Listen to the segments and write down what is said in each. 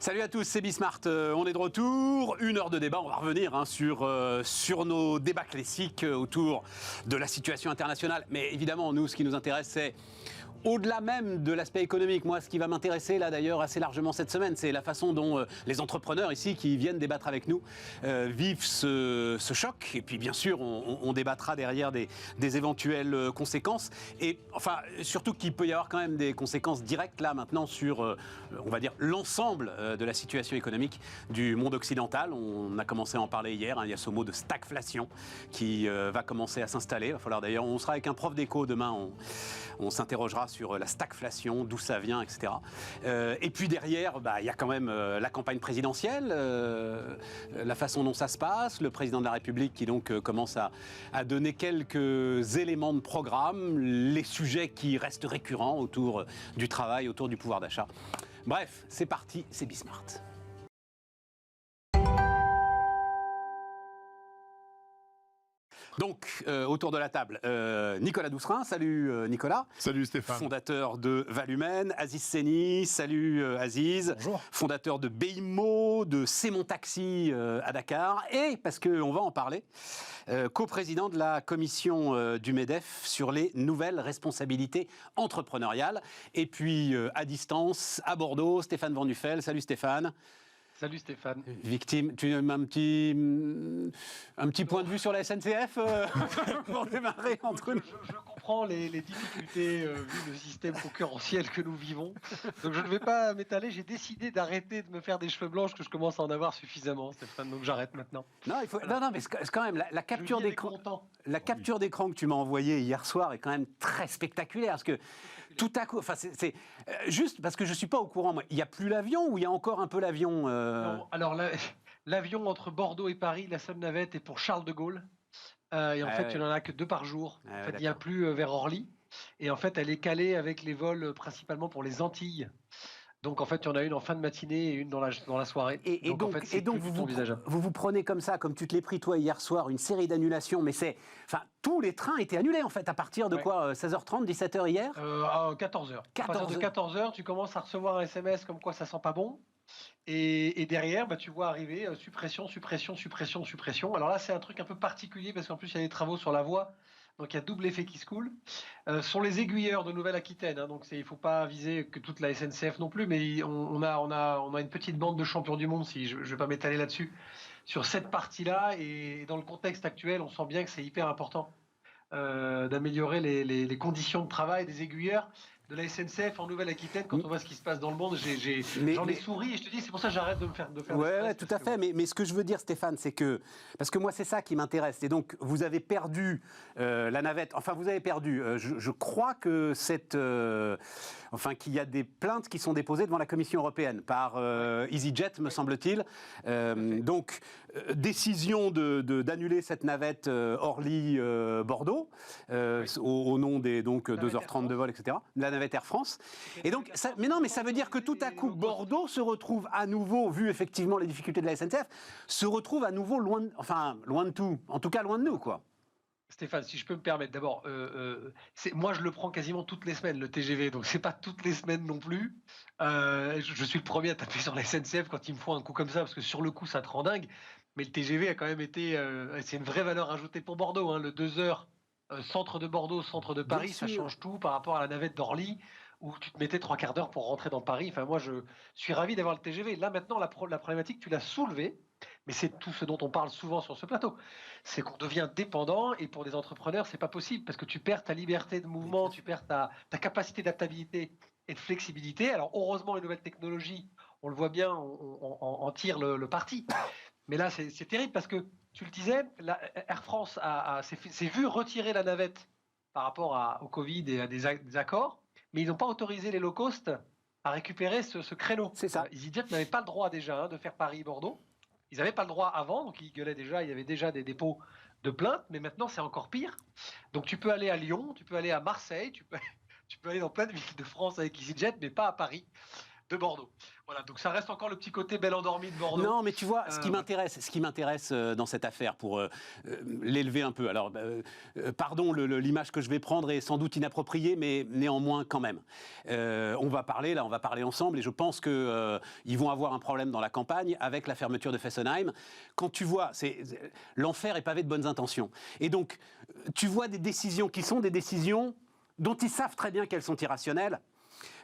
Salut à tous, c'est Bismart. On est de retour. 1 heure de débat. On va revenir sur nos débats classiques autour de la situation internationale. Mais évidemment, nous, ce qui nous intéresse, c'est au-delà même de l'aspect économique. Moi, ce qui va m'intéresser, là, d'ailleurs, assez largement cette semaine, c'est la façon dont les entrepreneurs ici, qui viennent débattre avec nous, vivent ce choc. Et puis, bien sûr, on débattra derrière des éventuelles conséquences. Et enfin, surtout qu'il peut y avoir quand même des conséquences directes, là, maintenant, sur, on va dire, l'ensemble de la situation économique du monde occidental. On a commencé à en parler hier. Il y a ce mot de stagflation qui va commencer à s'installer. Il va falloir, d'ailleurs, on sera avec un prof d'éco demain. On s'interrogera sur la stagflation, d'où ça vient, etc. Et puis derrière, il y a quand même la campagne présidentielle, la façon dont ça se passe, le président de la République qui donc commence à donner quelques éléments de programme, les sujets qui restent récurrents autour du travail, autour du pouvoir d'achat. Bref, c'est parti, c'est Bismart. Donc, autour de la table, Nicolas Doucerin. Salut Nicolas. Salut Stéphane. Fondateur de Valhumaine. Aziz Seni. Salut Aziz. Bonjour. Fondateur de BIMO, de C'est Mon Taxi à Dakar. Et, parce qu'on va en parler, coprésident de la commission du MEDEF sur les nouvelles responsabilités entrepreneuriales. Et puis, à distance, à Bordeaux, Stéphane Van Nuffel. Salut Stéphane. Salut Stéphane. Victime, tu as un petit point de vue sur la SNCF pour démarrer entre nous. Je comprends les difficultés vu le système concurrentiel que nous vivons. Donc je ne vais pas m'étaler. J'ai décidé d'arrêter de me faire des cheveux blancs, que je commence à en avoir suffisamment, Stéphane. Donc j'arrête maintenant. Non, il faut. Non, mais c'est quand même la capture d'écran. La capture d'écran que tu m'as envoyée hier soir est quand même très spectaculaire, parce que tout à coup, enfin c'est juste parce que je suis pas au courant. Moi, il y a plus l'avion ou il y a encore un peu l'avion Non, alors l'avion entre Bordeaux et Paris, la seule navette est pour Charles de Gaulle. Et en fait, il n'y en a que 2 par jour. En fait, il n'y a plus vers Orly. Et en fait, elle est calée avec les vols principalement pour les Antilles. Donc en fait, il y en a une en fin de matinée et une dans la soirée. Et donc, en fait, vous prenez comme ça, comme tu te l'es pris toi hier soir, une série d'annulations, mais tous les trains étaient annulés en fait à partir de quoi 16h30, 17h hier à 14h. À partir de 14h, tu commences à recevoir un SMS comme quoi ça sent pas bon. Et derrière, tu vois arriver suppression. Alors là, c'est un truc un peu particulier parce qu'en plus, il y a des travaux sur la voie. Donc il y a double effet qui se coule. Sont les aiguilleurs de Nouvelle-Aquitaine. Donc il ne faut pas viser que toute la SNCF non plus, mais on a une petite bande de champions du monde, si je ne vais pas m'étaler là-dessus, sur cette partie-là. Et dans le contexte actuel, on sent bien que c'est hyper important d'améliorer les conditions de travail des aiguilleurs de la SNCF en Nouvelle-Aquitaine. Quand on voit ce qui se passe dans le monde, j'en ai souri et je te dis, c'est pour ça que j'arrête de me faire Ouais, tout à fait. Mais ce que je veux dire, Stéphane, c'est que, parce que moi, c'est ça qui m'intéresse. Et donc, vous avez perdu la navette. Enfin, vous avez perdu. Je crois que qu'il y a des plaintes qui sont déposées devant la Commission européenne par EasyJet, me semble-t-il. Donc, décision d'annuler cette navette Orly-Bordeaux au nom des 2h30 de vol, etc. La navette Air France. Et donc, ça veut dire que tout à coup, Bordeaux se retrouve à nouveau, vu effectivement les difficultés de la SNCF, se retrouve à nouveau loin de tout. En tout cas, loin de nous, quoi. Stéphane, si je peux me permettre, d'abord, moi je le prends quasiment toutes les semaines, le TGV, donc c'est pas toutes les semaines non plus. Je suis le premier à taper sur la SNCF quand il me faut un coup comme ça, parce que sur le coup ça te rend dingue. Mais le TGV a quand même été, c'est une vraie valeur ajoutée pour Bordeaux, le 2 heures centre de Bordeaux, centre de Paris, ça change tout par rapport à la navette d'Orly, où tu te mettais 3 quarts d'heure pour rentrer dans Paris. Enfin, moi, je suis ravi d'avoir le TGV. Là, maintenant, la problématique, tu l'as soulevée, mais c'est tout ce dont on parle souvent sur ce plateau. C'est qu'on devient dépendant, et pour des entrepreneurs, c'est pas possible, parce que tu perds ta liberté de mouvement, tu perds ta capacité d'adaptabilité et de flexibilité. Alors, heureusement, les nouvelles technologies, on le voit bien, on en tire le parti. Mais là, c'est terrible, parce que, tu le disais, Air France s'est vu retirer la navette par rapport au Covid et à des accords, mais ils n'ont pas autorisé les low cost à récupérer ce créneau. C'est ça. EasyJet n'avait pas le droit déjà de faire Paris-Bordeaux. Ils n'avaient pas le droit avant, donc ils gueulaient déjà, il y avait déjà des dépôts de plaintes, mais maintenant c'est encore pire. Donc tu peux aller à Lyon, tu peux aller à Marseille, tu peux aller dans plein de villes de France avec EasyJet, mais pas à Paris. de Bordeaux. Voilà, donc ça reste encore le petit côté bel endormi de Bordeaux. Non, mais tu vois, ce qui m'intéresse dans cette affaire, pour l'élever un peu, alors, pardon, l'image que je vais prendre est sans doute inappropriée, mais néanmoins quand même. On va parler ensemble, et je pense qu'ils vont avoir un problème dans la campagne avec la fermeture de Fessenheim. Quand tu vois, l'enfer est pavé de bonnes intentions. Et donc, tu vois des décisions qui sont des décisions dont ils savent très bien qu'elles sont irrationnelles,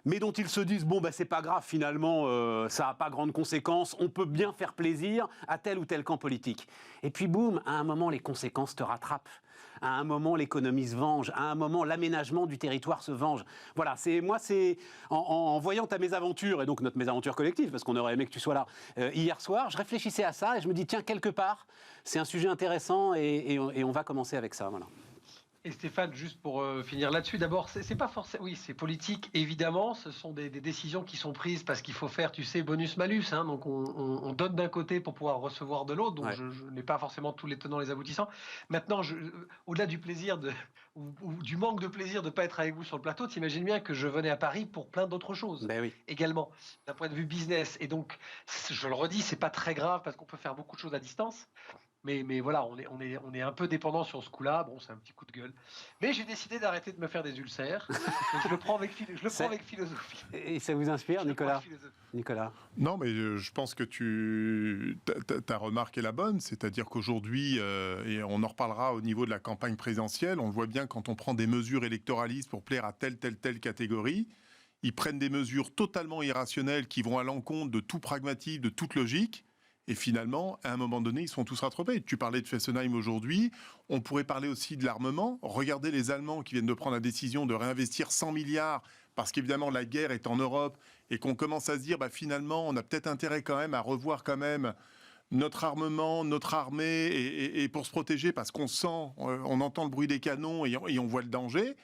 mais dont ils se disent, bon, c'est pas grave, finalement, ça n'a pas grande conséquence, on peut bien faire plaisir à tel ou tel camp politique. Et puis, boum, à un moment, les conséquences te rattrapent. À un moment, l'économie se venge. À un moment, l'aménagement du territoire se venge. Voilà, en voyant ta mésaventure, et donc notre mésaventure collective, parce qu'on aurait aimé que tu sois là, hier soir, je réfléchissais à ça et je me dis, tiens, quelque part, c'est un sujet intéressant et on va commencer avec ça, voilà. Et Stéphane, juste pour finir là-dessus, d'abord, c'est pas forcément, oui, c'est politique, évidemment, ce sont des décisions qui sont prises parce qu'il faut faire, tu sais, bonus-malus, hein, donc on donne d'un côté pour pouvoir recevoir de l'autre, donc ouais. je n'ai pas forcément tous les tenants, les aboutissants. Maintenant, au-delà du plaisir ou du manque de plaisir de ne pas être avec vous sur le plateau, t'imagines bien que je venais à Paris pour plein d'autres choses, oui. Également, d'un point de vue business, et donc, je le redis, c'est pas très grave parce qu'on peut faire beaucoup de choses à distance. Mais voilà, on est un peu dépendant sur ce coup-là. Bon, c'est un petit coup de gueule. Mais j'ai décidé d'arrêter de me faire des ulcères. Donc je le prends avec philosophie. Et ça vous inspire, Nicolas ? Non, mais je pense que ta remarque est la bonne. C'est-à-dire qu'aujourd'hui, et on en reparlera au niveau de la campagne présidentielle, on le voit bien quand on prend des mesures électoralistes pour plaire à telle catégorie, ils prennent des mesures totalement irrationnelles qui vont à l'encontre de tout pragmatisme, de toute logique. Et finalement, à un moment donné, ils sont tous rattrapés. Tu parlais de Fessenheim aujourd'hui, on pourrait parler aussi de l'armement. Regardez les Allemands qui viennent de prendre la décision de réinvestir 100 milliards parce qu'évidemment la guerre est en Europe et qu'on commence à se dire finalement on a peut-être intérêt quand même à revoir quand même notre armement, notre armée et pour se protéger parce qu'on sent, on entend le bruit des canons et on voit le danger.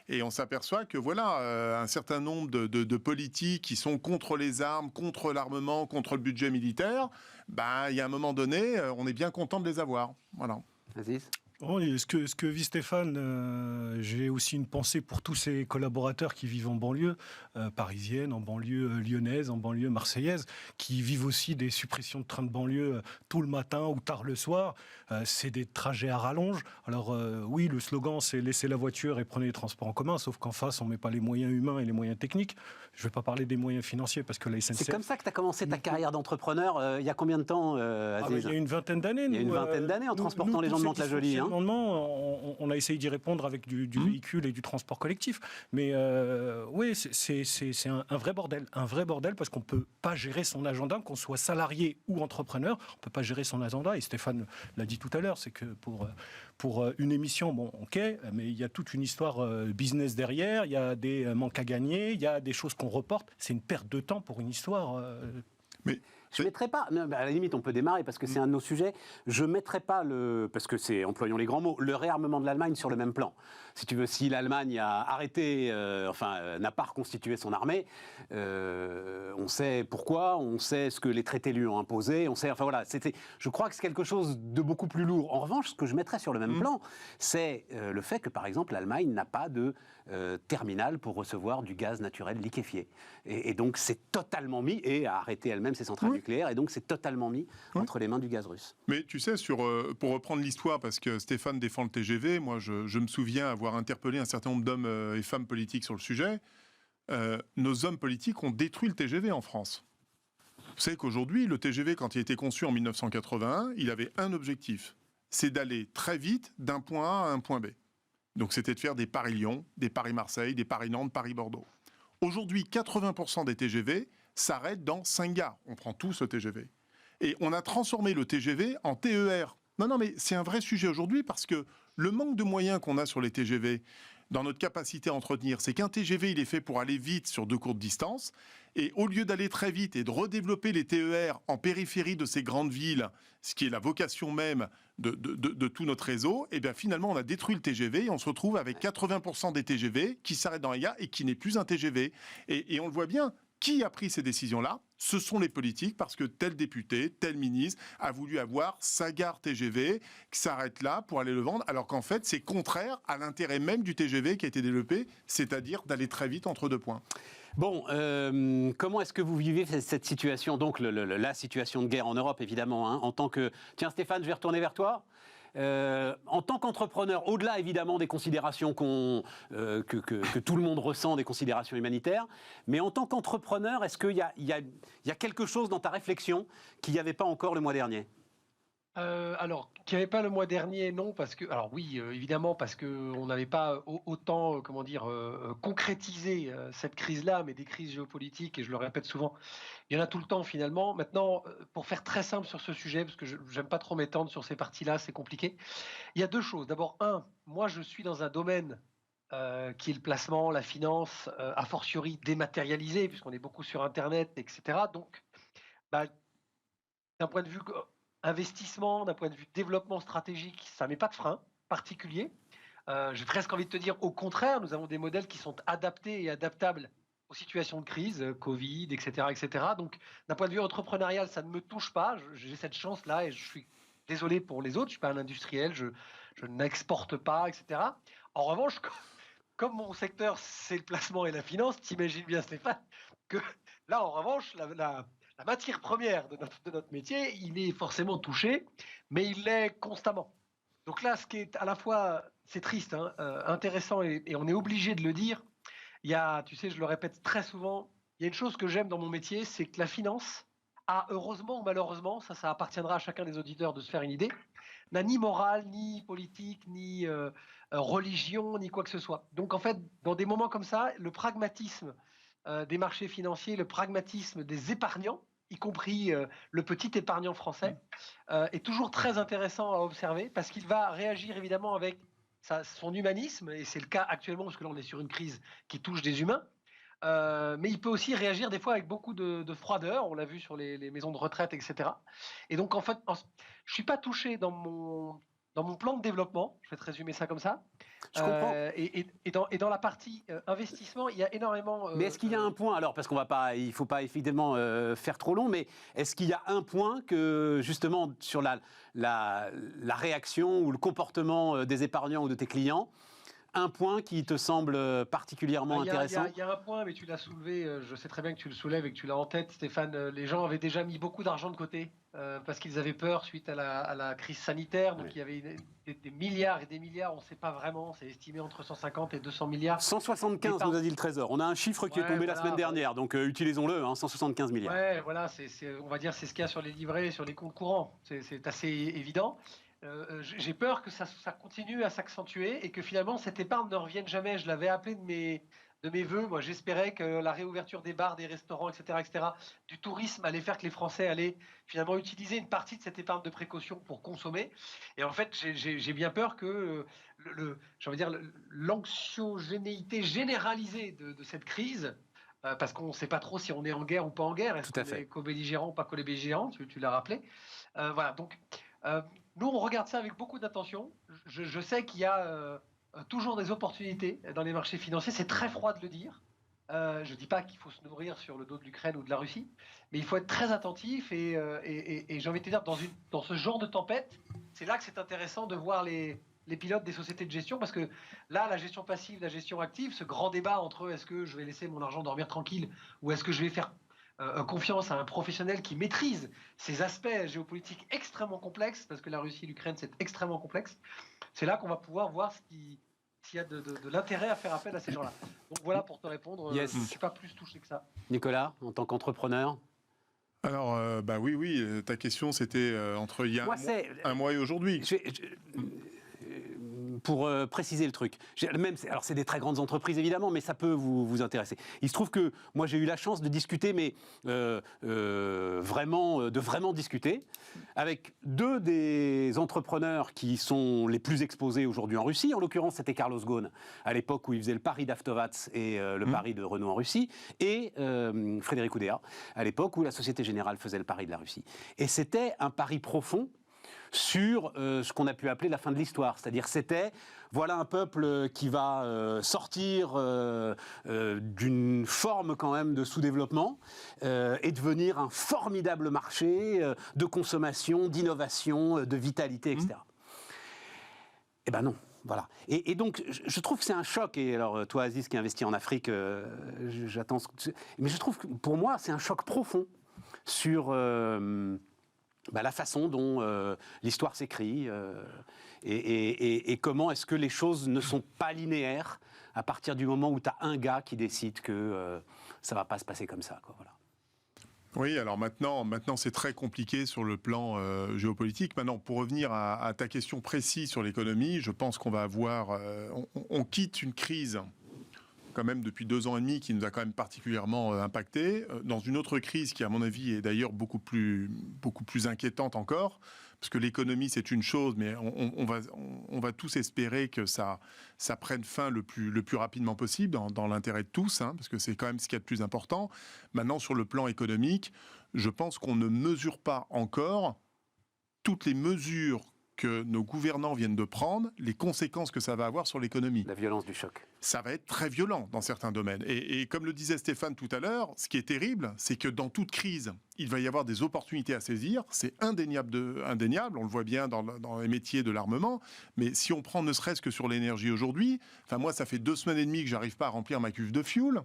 Et on s'aperçoit que voilà, un certain nombre de politiques qui sont contre les armes, contre l'armement, contre le budget militaire, il y a un moment donné, on est bien content de les avoir. Voilà. Aziz ? Oh, ce que vit Stéphane, j'ai aussi une pensée pour tous ces collaborateurs qui vivent en banlieue parisienne, en banlieue lyonnaise, en banlieue marseillaise, qui vivent aussi des suppressions de trains de banlieue tout le matin ou tard le soir. C'est des trajets à rallonge. Alors oui, le slogan c'est laissez la voiture et prenez les transports en commun, sauf qu'en face on met pas les moyens humains et les moyens techniques. Je vais pas parler des moyens financiers parce que la SNCF... C'est comme ça que tu as commencé ta carrière d'entrepreneur il y a combien de temps, Aziz ? Il y a une vingtaine d'années. Il y a une vingtaine d'années en transportant les gens de Mantes-la-Jolie. On a essayé d'y répondre avec du véhicule et du transport collectif. Mais oui, c'est un vrai bordel parce qu'on ne peut pas gérer son agenda, qu'on soit salarié ou entrepreneur. On ne peut pas gérer son agenda. Et Stéphane l'a dit tout à l'heure, c'est que pour une émission, bon, ok, mais il y a toute une histoire business derrière, il y a des manques à gagner, il y a des choses qu'on reporte. C'est une perte de temps pour une histoire. Mais je ne mettrais pas, à la limite on peut démarrer parce que c'est un de nos sujets, je ne mettrais pas, parce que c'est, employons les grands mots, le réarmement de l'Allemagne sur le même plan. Si tu veux, si l'Allemagne a arrêté, n'a pas reconstitué son armée, on sait pourquoi, on sait ce que les traités lui ont imposé, on sait, je crois que c'est quelque chose de beaucoup plus lourd. En revanche, ce que je mettrais sur le même plan, c'est le fait que par exemple l'Allemagne n'a pas de terminal pour recevoir du gaz naturel liquéfié. Et donc c'est totalement mis, et a arrêté elle-même ses centrales nucléaires, et donc c'est totalement mis entre les mains du gaz russe. Mais tu sais, pour reprendre l'histoire, parce que Stéphane défend le TGV, moi je me souviens avoir interpellé un certain nombre d'hommes et femmes politiques sur le sujet. Nos hommes politiques ont détruit le TGV en France. Vous savez qu'aujourd'hui, le TGV, quand il a été conçu en 1981, il avait un objectif, c'est d'aller très vite d'un point A à un point B. Donc c'était de faire des Paris-Lyon, des Paris-Marseille, des Paris-Nantes, Paris-Bordeaux. Aujourd'hui, 80% des TGV s'arrêtent dans 5 gares. On prend tous le TGV. Et on a transformé le TGV en TER. Non, mais c'est un vrai sujet aujourd'hui parce que le manque de moyens qu'on a sur les TGV, dans notre capacité à entretenir, c'est qu'un TGV, il est fait pour aller vite sur de courtes distances. Et au lieu d'aller très vite et de redévelopper les TER en périphérie de ces grandes villes, ce qui est la vocation même de tout notre réseau, et bien finalement on a détruit le TGV et on se retrouve avec 80% des TGV qui s'arrêtent dans les gares et qui n'est plus un TGV. Et on le voit bien, qui a pris ces décisions-là ? ce sont les politiques, parce que tel député, tel ministre a voulu avoir sa gare TGV qui s'arrête là pour aller le vendre, alors qu'en fait, c'est contraire à l'intérêt même du TGV qui a été développé, c'est-à-dire d'aller très vite entre deux points. Bon, comment est-ce que vous vivez cette situation, donc la situation de guerre en Europe, évidemment, hein, en tant que... Tiens, Stéphane, je vais retourner vers toi. En tant qu'entrepreneur, au-delà évidemment des considérations que tout le monde ressent, des considérations humanitaires, mais en tant qu'entrepreneur, est-ce qu'il y a quelque chose dans ta réflexion qu'il n'y avait pas encore le mois dernier ? Alors, qu'il n'y avait pas le mois dernier, non, parce que, alors oui, évidemment, parce qu'on n'avait pas autant, comment dire, concrétisé cette crise-là, mais des crises géopolitiques, et je le répète souvent, il y en a tout le temps finalement. Maintenant, pour faire très simple sur ce sujet, parce que je n'aime pas trop m'étendre sur ces parties-là, c'est compliqué, il y a deux choses. D'abord, moi je suis dans un domaine qui est le placement, la finance, a fortiori dématérialisé, puisqu'on est beaucoup sur Internet, etc. Donc, bah, d'un point de vue investissement, d'un point de vue développement stratégique, ça ne met pas de frein particulier. J'ai presque envie de te dire, au contraire, nous avons des modèles qui sont adaptés et adaptables aux situations de crise, Covid, etc., etc. Donc, d'un point de vue entrepreneurial, ça ne me touche pas. J'ai cette chance-là et je suis désolé pour les autres. Je ne suis pas un industriel, je n'exporte pas, etc. En revanche, comme mon secteur, c'est le placement et la finance, t'imagines bien, Stéphane, que là, en revanche, la matière première de notre métier, il est forcément touché, mais il l'est constamment. Donc là, ce qui est à la fois, c'est triste, hein, intéressant, et on est obligé de le dire, il y a, tu sais, je le répète très souvent, il y a une chose que j'aime dans mon métier, c'est que la finance a, heureusement ou malheureusement, ça appartiendra à chacun des auditeurs de se faire une idée, n'a ni morale, ni politique, ni religion, ni quoi que ce soit. Donc en fait, dans des moments comme ça, le pragmatisme des marchés financiers, le pragmatisme des épargnants, y compris le petit épargnant français, est toujours très intéressant à observer parce qu'il va réagir évidemment avec son humanisme, et c'est le cas actuellement parce que là on est sur une crise qui touche des humains, mais il peut aussi réagir des fois avec beaucoup de froideur, on l'a vu sur les maisons de retraite, etc. Et donc en fait, je ne suis pas touché dans mon plan de développement, je vais te résumer ça comme ça. Je comprends. Et dans la partie investissement, il y a énormément... mais est-ce qu'il y a un point, alors, parce qu'il ne faut pas évidemment faire trop long, mais est-ce qu'il y a un point que, justement, sur la réaction ou le comportement des épargnants ou de tes clients, un point qui te semble particulièrement intéressant ? Il y a un point, mais tu l'as soulevé, je sais très bien que tu le soulèves et que tu l'as en tête, Stéphane. Les gens avaient déjà mis beaucoup d'argent de côté parce qu'ils avaient peur suite à la crise sanitaire. Donc il y avait des milliards et des milliards, on ne sait pas vraiment, c'est estimé entre 150 et 200 milliards. 175 nous a dit le Trésor. On a un chiffre qui est tombé la semaine dernière, donc utilisons-le, 175 milliards. Ouais, voilà, on va dire c'est ce qu'il y a sur les livrets, sur les comptes courants. C'est assez évident. J'ai peur que ça continue à s'accentuer et que finalement cette épargne ne revienne jamais. Je l'avais appelé de mes voeux. Moi, j'espérais que la réouverture des bars, des restaurants, etc., du tourisme allait faire que les Français allaient finalement utiliser une partie de cette épargne de précaution pour consommer. Et en fait, j'ai bien peur que l'anxiogénéité généralisée de cette crise, parce qu'on ne sait pas trop si on est en guerre ou pas en guerre, est-ce qu'on est co-belligérant ou pas co-belligérant, tu l'as rappelé. Voilà, donc... nous, on regarde ça avec beaucoup d'attention. Je sais qu'il y a toujours des opportunités dans les marchés financiers. C'est très froid de le dire. Je ne dis pas qu'il faut se nourrir sur le dos de l'Ukraine ou de la Russie, mais il faut être très attentif. Et j'ai envie de te dire, dans ce genre de tempête, c'est là que c'est intéressant de voir les pilotes des sociétés de gestion, parce que là, la gestion passive, la gestion active, ce grand débat entre est-ce que je vais laisser mon argent dormir tranquille ou est-ce que je vais faire confiance à un professionnel qui maîtrise ces aspects géopolitiques extrêmement complexes, parce que la Russie et l'Ukraine, c'est extrêmement complexe. C'est là qu'on va pouvoir voir s'il y a de l'intérêt à faire appel à ces gens-là. Donc voilà pour te répondre, yes. Je ne suis pas plus touché que ça. Nicolas, en tant qu'entrepreneur ? Alors, oui, ta question c'était entre il y a un mois et aujourd'hui. Pour préciser le truc, alors c'est des très grandes entreprises évidemment, mais ça peut vous intéresser. Il se trouve que moi j'ai eu la chance de discuter, mais vraiment discuter avec deux des entrepreneurs qui sont les plus exposés aujourd'hui en Russie. En l'occurrence, c'était Carlos Ghosn à l'époque où il faisait le pari d'Avtovats et le pari de Renault en Russie, et Frédéric Oudéa à l'époque où la Société Générale faisait le pari de la Russie. Et c'était un pari profond sur ce qu'on a pu appeler la fin de l'histoire. C'est-à-dire c'était, voilà un peuple qui va sortir d'une forme quand même de sous-développement et devenir un formidable marché de consommation, d'innovation, de vitalité, etc. Eh ben non. Voilà. Et donc, je trouve que c'est un choc. Et alors, toi, Aziz, qui investit en Afrique, j'attends. Mais je trouve que pour moi, c'est un choc profond sur la façon dont l'histoire s'écrit et comment est-ce que les choses ne sont pas linéaires à partir du moment où tu as un gars qui décide que ça ne va pas se passer comme ça, quoi. Voilà. Oui, alors maintenant c'est très compliqué sur le plan géopolitique. Maintenant, pour revenir à ta question précise sur l'économie, je pense qu'on va avoir... on quitte une crise quand même depuis 2 ans et demi qui nous a quand même particulièrement impacté, dans une autre crise qui, à mon avis, est d'ailleurs beaucoup plus inquiétante encore, parce que l'économie, c'est une chose, mais on va tous espérer que ça prenne fin le plus rapidement possible, dans l'intérêt de tous, hein, parce que c'est quand même ce qu'il y a de plus important. Maintenant, sur le plan économique, je pense qu'on ne mesure pas encore toutes les mesures que nos gouvernants viennent de prendre, les conséquences que ça va avoir sur l'économie. La violence du choc. Ça va être très violent dans certains domaines. Et comme le disait Stéphane tout à l'heure, ce qui est terrible, c'est que dans toute crise, il va y avoir des opportunités à saisir. C'est indéniable, on le voit bien dans les métiers de l'armement. Mais si on prend ne serait-ce que sur l'énergie aujourd'hui, enfin moi, ça fait 2 semaines et demie que j'arrive pas à remplir ma cuve de fioul.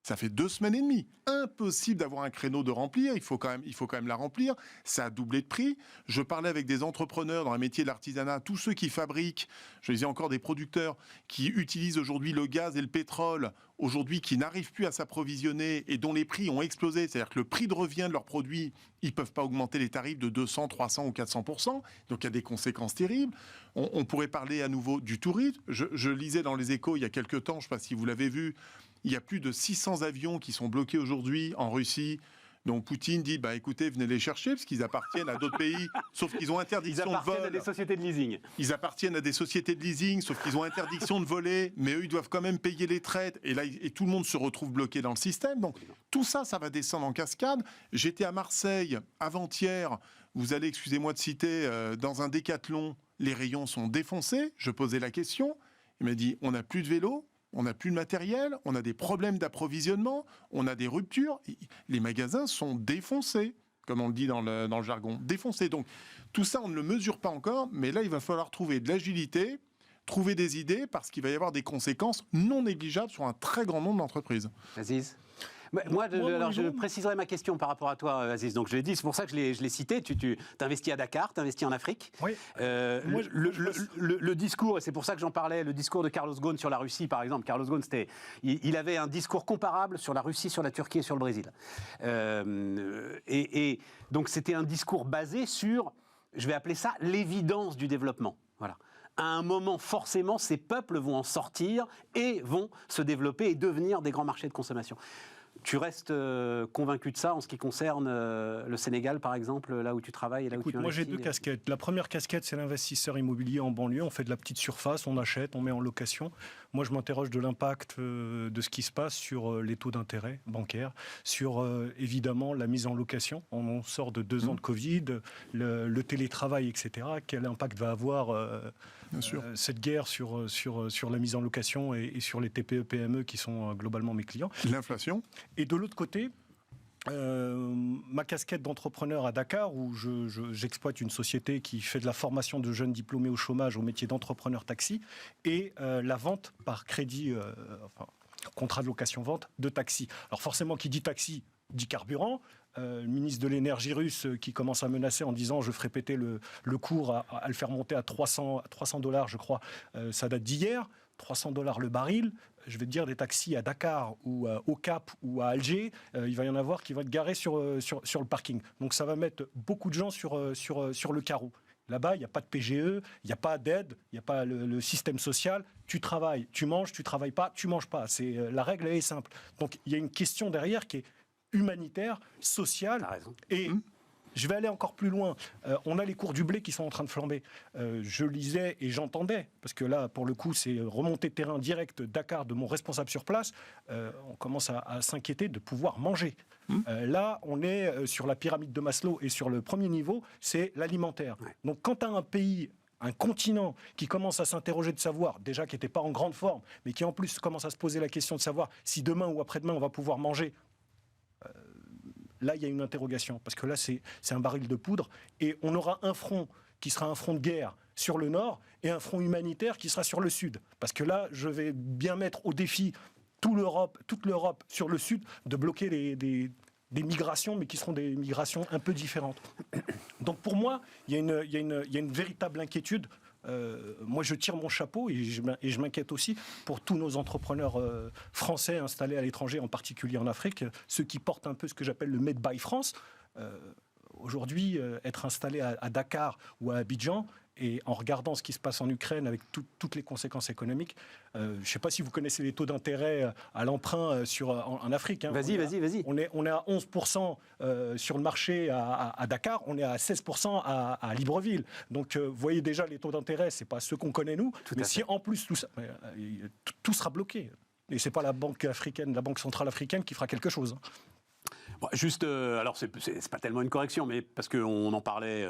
Ça fait 2 semaines et demie. Impossible d'avoir un créneau de remplir. Il faut quand même la remplir. Ça a doublé de prix. Je parlais avec des entrepreneurs dans le métier de l'artisanat, tous ceux qui fabriquent, je disais encore des producteurs qui utilisent aujourd'hui le gaz et le pétrole, aujourd'hui qui n'arrivent plus à s'approvisionner et dont les prix ont explosé. C'est-à-dire que le prix de revient de leurs produits, ils ne peuvent pas augmenter les tarifs de 200, 300 ou 400%. Donc il y a des conséquences terribles. On pourrait parler à nouveau du tourisme. Je lisais dans les Échos il y a quelques temps, je ne sais pas si vous l'avez vu, il y a plus de 600 avions qui sont bloqués aujourd'hui en Russie. Donc Poutine dit, écoutez, venez les chercher, parce qu'ils appartiennent à d'autres pays, sauf qu'ils ont interdiction de vol. Ils appartiennent à des sociétés de leasing. Ils appartiennent à des sociétés de leasing, sauf qu'ils ont interdiction de voler, mais eux, ils doivent quand même payer les traites. Et tout le monde se retrouve bloqué dans le système. Donc tout ça, ça va descendre en cascade. J'étais à Marseille avant-hier, vous allez, excusez-moi de citer, dans un décathlon, les rayons sont défoncés. Je posais la question, il m'a dit, on n'a plus de vélos. On n'a plus de matériel, on a des problèmes d'approvisionnement, on a des ruptures. Les magasins sont défoncés, comme on le dit dans le jargon. Défoncés. Donc tout ça, on ne le mesure pas encore, mais là, il va falloir trouver de l'agilité, trouver des idées, parce qu'il va y avoir des conséquences non négligeables sur un très grand nombre d'entreprises. Aziz ? Je préciserai ma question par rapport à toi, Aziz. Donc je l'ai dit, c'est pour ça que je l'ai cité. Tu investis à Dakar, tu investis en Afrique. Oui. Le discours, et c'est pour ça que j'en parlais, le discours de Carlos Ghosn sur la Russie, par exemple. Carlos Ghosn, il avait un discours comparable sur la Russie, sur la Turquie et sur le Brésil. Et donc c'était un discours basé sur, je vais appeler ça, l'évidence du développement. Voilà. À un moment, forcément, ces peuples vont en sortir et vont se développer et devenir des grands marchés de consommation. Tu restes convaincu de ça en ce qui concerne le Sénégal, par exemple, là où tu travailles et là où tu investis? Moi, j'ai 2 casquettes. La première casquette, c'est l'investisseur immobilier en banlieue. On fait de la petite surface, on achète, on met en location. Moi, je m'interroge de l'impact de ce qui se passe sur les taux d'intérêt bancaires, sur évidemment la mise en location. On sort de 2 ans de Covid, le télétravail, etc. Quel impact va avoir cette guerre sur la mise en location et sur les TPE, PME qui sont globalement mes clients? L'inflation. Et de l'autre côté, ma casquette d'entrepreneur à Dakar, où j'exploite une société qui fait de la formation de jeunes diplômés au chômage au métier d'entrepreneur taxi, et la vente par crédit, contrat de location-vente de taxi. Alors forcément, qui dit taxi dit carburant. Le ministre de l'énergie russe qui commence à menacer en disant je ferai péter le cours à le faire monter à $300, je crois, ça date d'hier. $300 le baril, je vais te dire, des taxis à Dakar ou au Cap ou à Alger, il va y en avoir qui vont être garés sur le parking. Donc ça va mettre beaucoup de gens sur le carreau. Là-bas, il n'y a pas de PGE, il n'y a pas d'aide, il n'y a pas le système social. Tu travailles, tu manges, tu ne travailles pas, tu ne manges pas. La règle, elle est simple. Donc il y a une question derrière qui est humanitaire, sociale et Je vais aller encore plus loin. On a les cours du blé qui sont en train de flamber. Je lisais et j'entendais, parce que là, pour le coup, c'est remontée de terrain direct Dakar de mon responsable sur place. On commence à s'inquiéter de pouvoir manger. Là, on est sur la pyramide de Maslow et sur le premier niveau, c'est l'alimentaire. Ouais. Donc, quand tu as un pays, un continent qui commence à s'interroger de savoir, déjà qui n'était pas en grande forme, mais qui en plus commence à se poser la question de savoir si demain ou après-demain on va pouvoir manger, là il y a une interrogation, parce que là c'est un baril de poudre, et on aura un front qui sera un front de guerre sur le nord, et un front humanitaire qui sera sur le sud. Parce que là, je vais bien mettre au défi toute l'Europe sur le sud, de bloquer des migrations, mais qui seront des migrations un peu différentes. Donc pour moi, il y a une véritable inquiétude. Moi, je tire mon chapeau et je m'inquiète aussi pour tous nos entrepreneurs français installés à l'étranger, en particulier en Afrique, ceux qui portent un peu ce que j'appelle le Made by France. Aujourd'hui, être installé à Dakar ou à Abidjan, et en regardant ce qui se passe en Ukraine avec toutes les conséquences économiques, je ne sais pas si vous connaissez les taux d'intérêt à l'emprunt en Afrique. Hein. Vas-y. On est à 11% sur le marché à Dakar, on est à 16% à Libreville. Donc vous voyez déjà les taux d'intérêt, ce n'est pas ceux qu'on connaît nous, mais si en plus tout sera bloqué. Et ce n'est pas la Banque centrale africaine qui fera quelque chose. Bon, juste, alors c'est pas tellement une correction, mais parce qu'on en parlait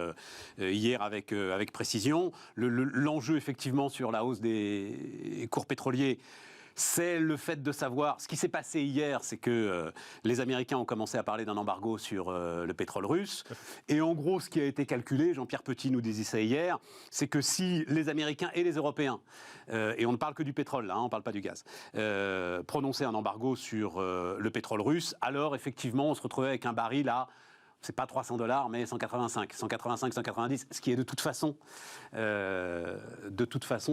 hier avec précision, l'enjeu effectivement sur la hausse des cours pétroliers, c'est le fait de savoir, ce qui s'est passé hier, c'est que les Américains ont commencé à parler d'un embargo sur le pétrole russe, et en gros ce qui a été calculé, Jean-Pierre Petit nous disait ça hier, c'est que si les Américains et les Européens, et on ne parle que du pétrole là, on ne parle pas du gaz, prononçaient un embargo sur le pétrole russe, alors effectivement on se retrouvait avec un baril à, c'est pas $300, mais 185, 190, ce qui est de toute façon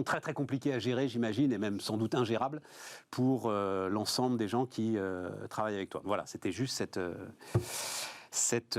très très compliqué à gérer, j'imagine, et même sans doute ingérable pour l'ensemble des gens qui travaillent avec toi. Voilà, c'était juste cette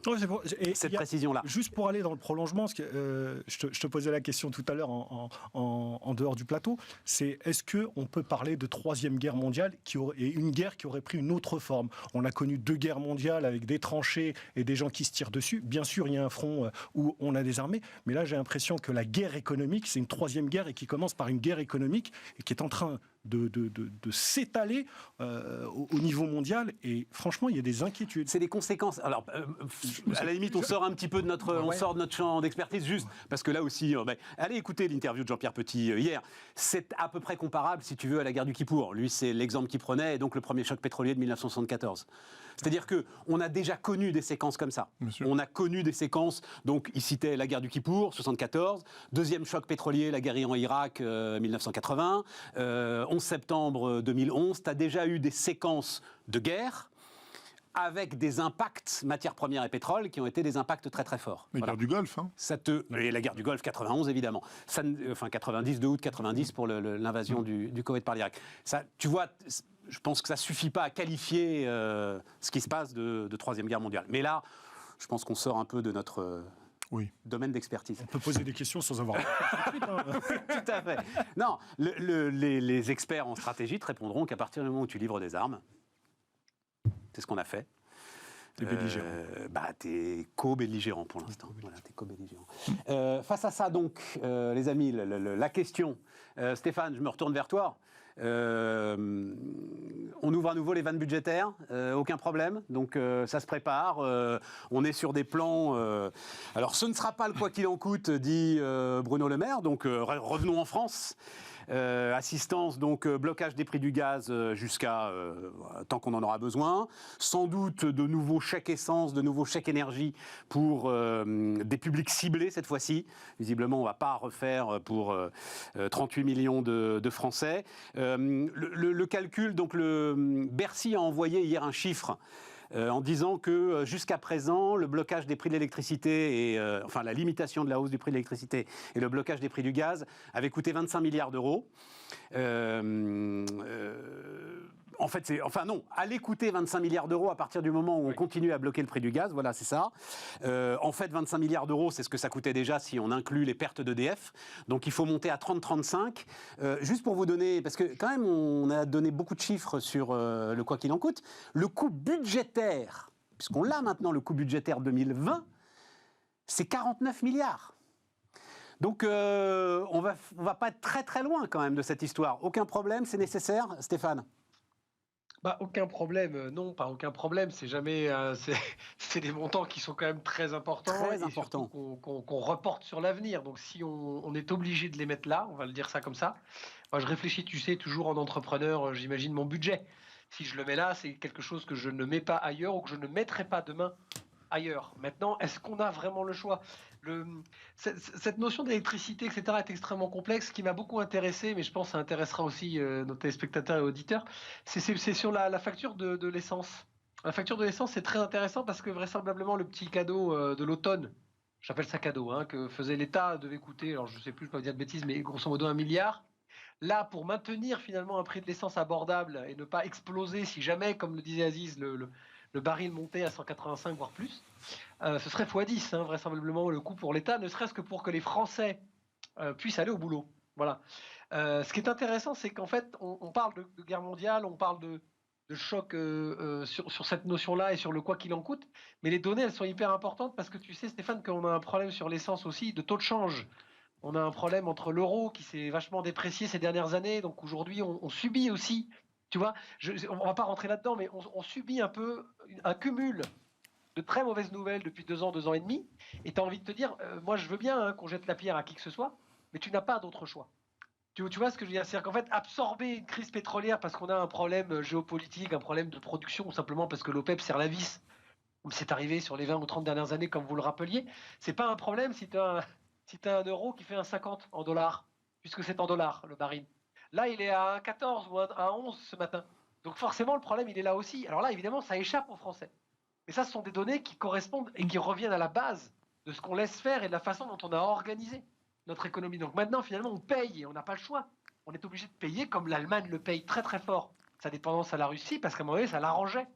précision-là. Juste pour aller dans le prolongement, parce que, je te posais la question tout à l'heure en dehors du plateau, c'est est-ce qu'on peut parler de troisième guerre mondiale et une guerre qui aurait pris une autre forme? On a connu 2 guerres mondiales avec des tranchées et des gens qui se tirent dessus. Bien sûr, il y a un front où on a des armées, mais là j'ai l'impression que la guerre économique, c'est une troisième guerre et qui commence par une guerre économique et qui est en train de s'étaler au niveau mondial, et franchement il y a des inquiétudes. C'est des conséquences. Alors à la limite on sort un petit peu de notre champ d'expertise, juste parce que là aussi allez écouter l'interview de Jean-Pierre Petit hier, c'est à peu près comparable si tu veux à la guerre du Kippour. Lui c'est l'exemple qu'il prenait, et donc le premier choc pétrolier de 1974. C'est-à-dire qu'on a déjà connu des séquences comme ça. Monsieur. On a connu des séquences, donc il citait la guerre du Kippour, 74, deuxième choc pétrolier, la guerre en Irak, 1980, 11 septembre 2011, tu as déjà eu des séquences de guerre avec des impacts matières premières et pétrole qui ont été des impacts très très forts. La guerre du Golfe, hein. Et la guerre du Golfe 91 évidemment. 2 août 90 pour l'invasion du Koweït par l'Irak. Ça, tu vois, je pense que ça suffit pas à qualifier ce qui se passe de Troisième Guerre mondiale. Mais là, je pense qu'on sort un peu de notre domaine d'expertise. On peut poser des questions sans avoir... Tout à fait. Non, les experts en stratégie te répondront qu'à partir du moment où tu livres des armes, c'est ce qu'on a fait. T'es belligérant. T'es co-belligérant pour l'instant. Voilà, t'es co-belligérant. Face à ça, donc, les amis, la question. Stéphane, je me retourne vers toi. On ouvre à nouveau les vannes budgétaires, aucun problème. Donc ça se prépare. On est sur des plans. Alors ce ne sera pas le quoi qu'il en coûte, dit Bruno Le Maire. Donc revenons en France. Assistance, donc blocage des prix du gaz jusqu'à tant qu'on en aura besoin. Sans doute de nouveaux chèques essence, de nouveaux chèques énergie pour des publics ciblés cette fois-ci. Visiblement, on ne va pas refaire pour 38 millions de Français. Le calcul, donc Bercy a envoyé hier un chiffre en disant que jusqu'à présent, le blocage des prix de l'électricité, la limitation de la hausse du prix de l'électricité et le blocage des prix du gaz avait coûté 25 milliards d'euros. Allait coûter 25 milliards d'euros à partir du moment où on continue à bloquer le prix du gaz, voilà, c'est ça. 25 milliards d'euros, c'est ce que ça coûtait déjà si on inclut les pertes d'EDF. Donc il faut monter à 30-35. Juste pour vous donner, parce que quand même on a donné beaucoup de chiffres sur le quoi qu'il en coûte, le coût budgétaire, puisqu'on l'a maintenant, le coût budgétaire 2020, c'est 49 milliards. Donc on va pas être très très loin quand même de cette histoire. Aucun problème, c'est nécessaire, Stéphane? Aucun problème, non, pas aucun problème. C'est jamais, c'est des montants qui sont quand même très importants, Très et importants. surtout qu'on reporte sur l'avenir. Donc si on est obligé de les mettre là, on va le dire ça comme ça. Moi, je réfléchis, tu sais, toujours en entrepreneur, j'imagine mon budget. Si je le mets là, c'est quelque chose que je ne mets pas ailleurs ou que je ne mettrai pas demain ailleurs. Maintenant, est-ce qu'on a vraiment le choix? Cette notion d'électricité, etc., est extrêmement complexe. Ce qui m'a beaucoup intéressé, mais je pense que ça intéressera aussi nos téléspectateurs et auditeurs, c'est sur la facture de l'essence. La facture de l'essence, c'est très intéressant parce que vraisemblablement, le petit cadeau de l'automne, j'appelle ça cadeau, hein, que faisait l'État, devait coûter, alors je ne sais plus, je ne vais pas dire de bêtises, mais grosso modo 1 milliard. Là, pour maintenir finalement un prix de l'essence abordable et ne pas exploser si jamais, comme le disait Aziz, le baril montait à 185 voire plus, ce serait x10, hein, vraisemblablement, le coût pour l'État, ne serait-ce que pour que les Français puissent aller au boulot. Voilà. Ce qui est intéressant, c'est qu'en fait, on parle de guerre mondiale, on parle de choc sur cette notion-là et sur le quoi qu'il en coûte, mais les données, elles sont hyper importantes parce que tu sais, Stéphane, qu'on a un problème sur l'essence aussi de taux de change. On a un problème entre l'euro qui s'est vachement déprécié ces dernières années, donc aujourd'hui, on subit aussi, tu vois, on ne va pas rentrer là-dedans, mais on subit un peu un cumul de très mauvaises nouvelles depuis 2 ans et demi, et tu as envie de te dire, moi je veux bien hein, qu'on jette la pierre à qui que ce soit, mais tu n'as pas d'autre choix. Tu vois ce que je veux dire? C'est-à-dire qu'en fait, absorber une crise pétrolière parce qu'on a un problème géopolitique, un problème de production, ou simplement parce que l'OPEP serre la vis, comme c'est arrivé sur les 20 ou 30 dernières années, comme vous le rappeliez, c'est pas un problème si tu as un euro qui fait un 50 en dollars, puisque c'est en dollars le baril. Là, il est à 14 ou à 11 ce matin. Donc forcément, le problème, il est là aussi. Alors là, évidemment, ça échappe aux Français. Mais ça, ce sont des données qui correspondent et qui reviennent à la base de ce qu'on laisse faire et de la façon dont on a organisé notre économie. Donc maintenant, finalement, on paye et on n'a pas le choix. On est obligé de payer comme l'Allemagne le paye très très fort, sa dépendance à la Russie, parce qu'à un moment donné, ça l'arrangeait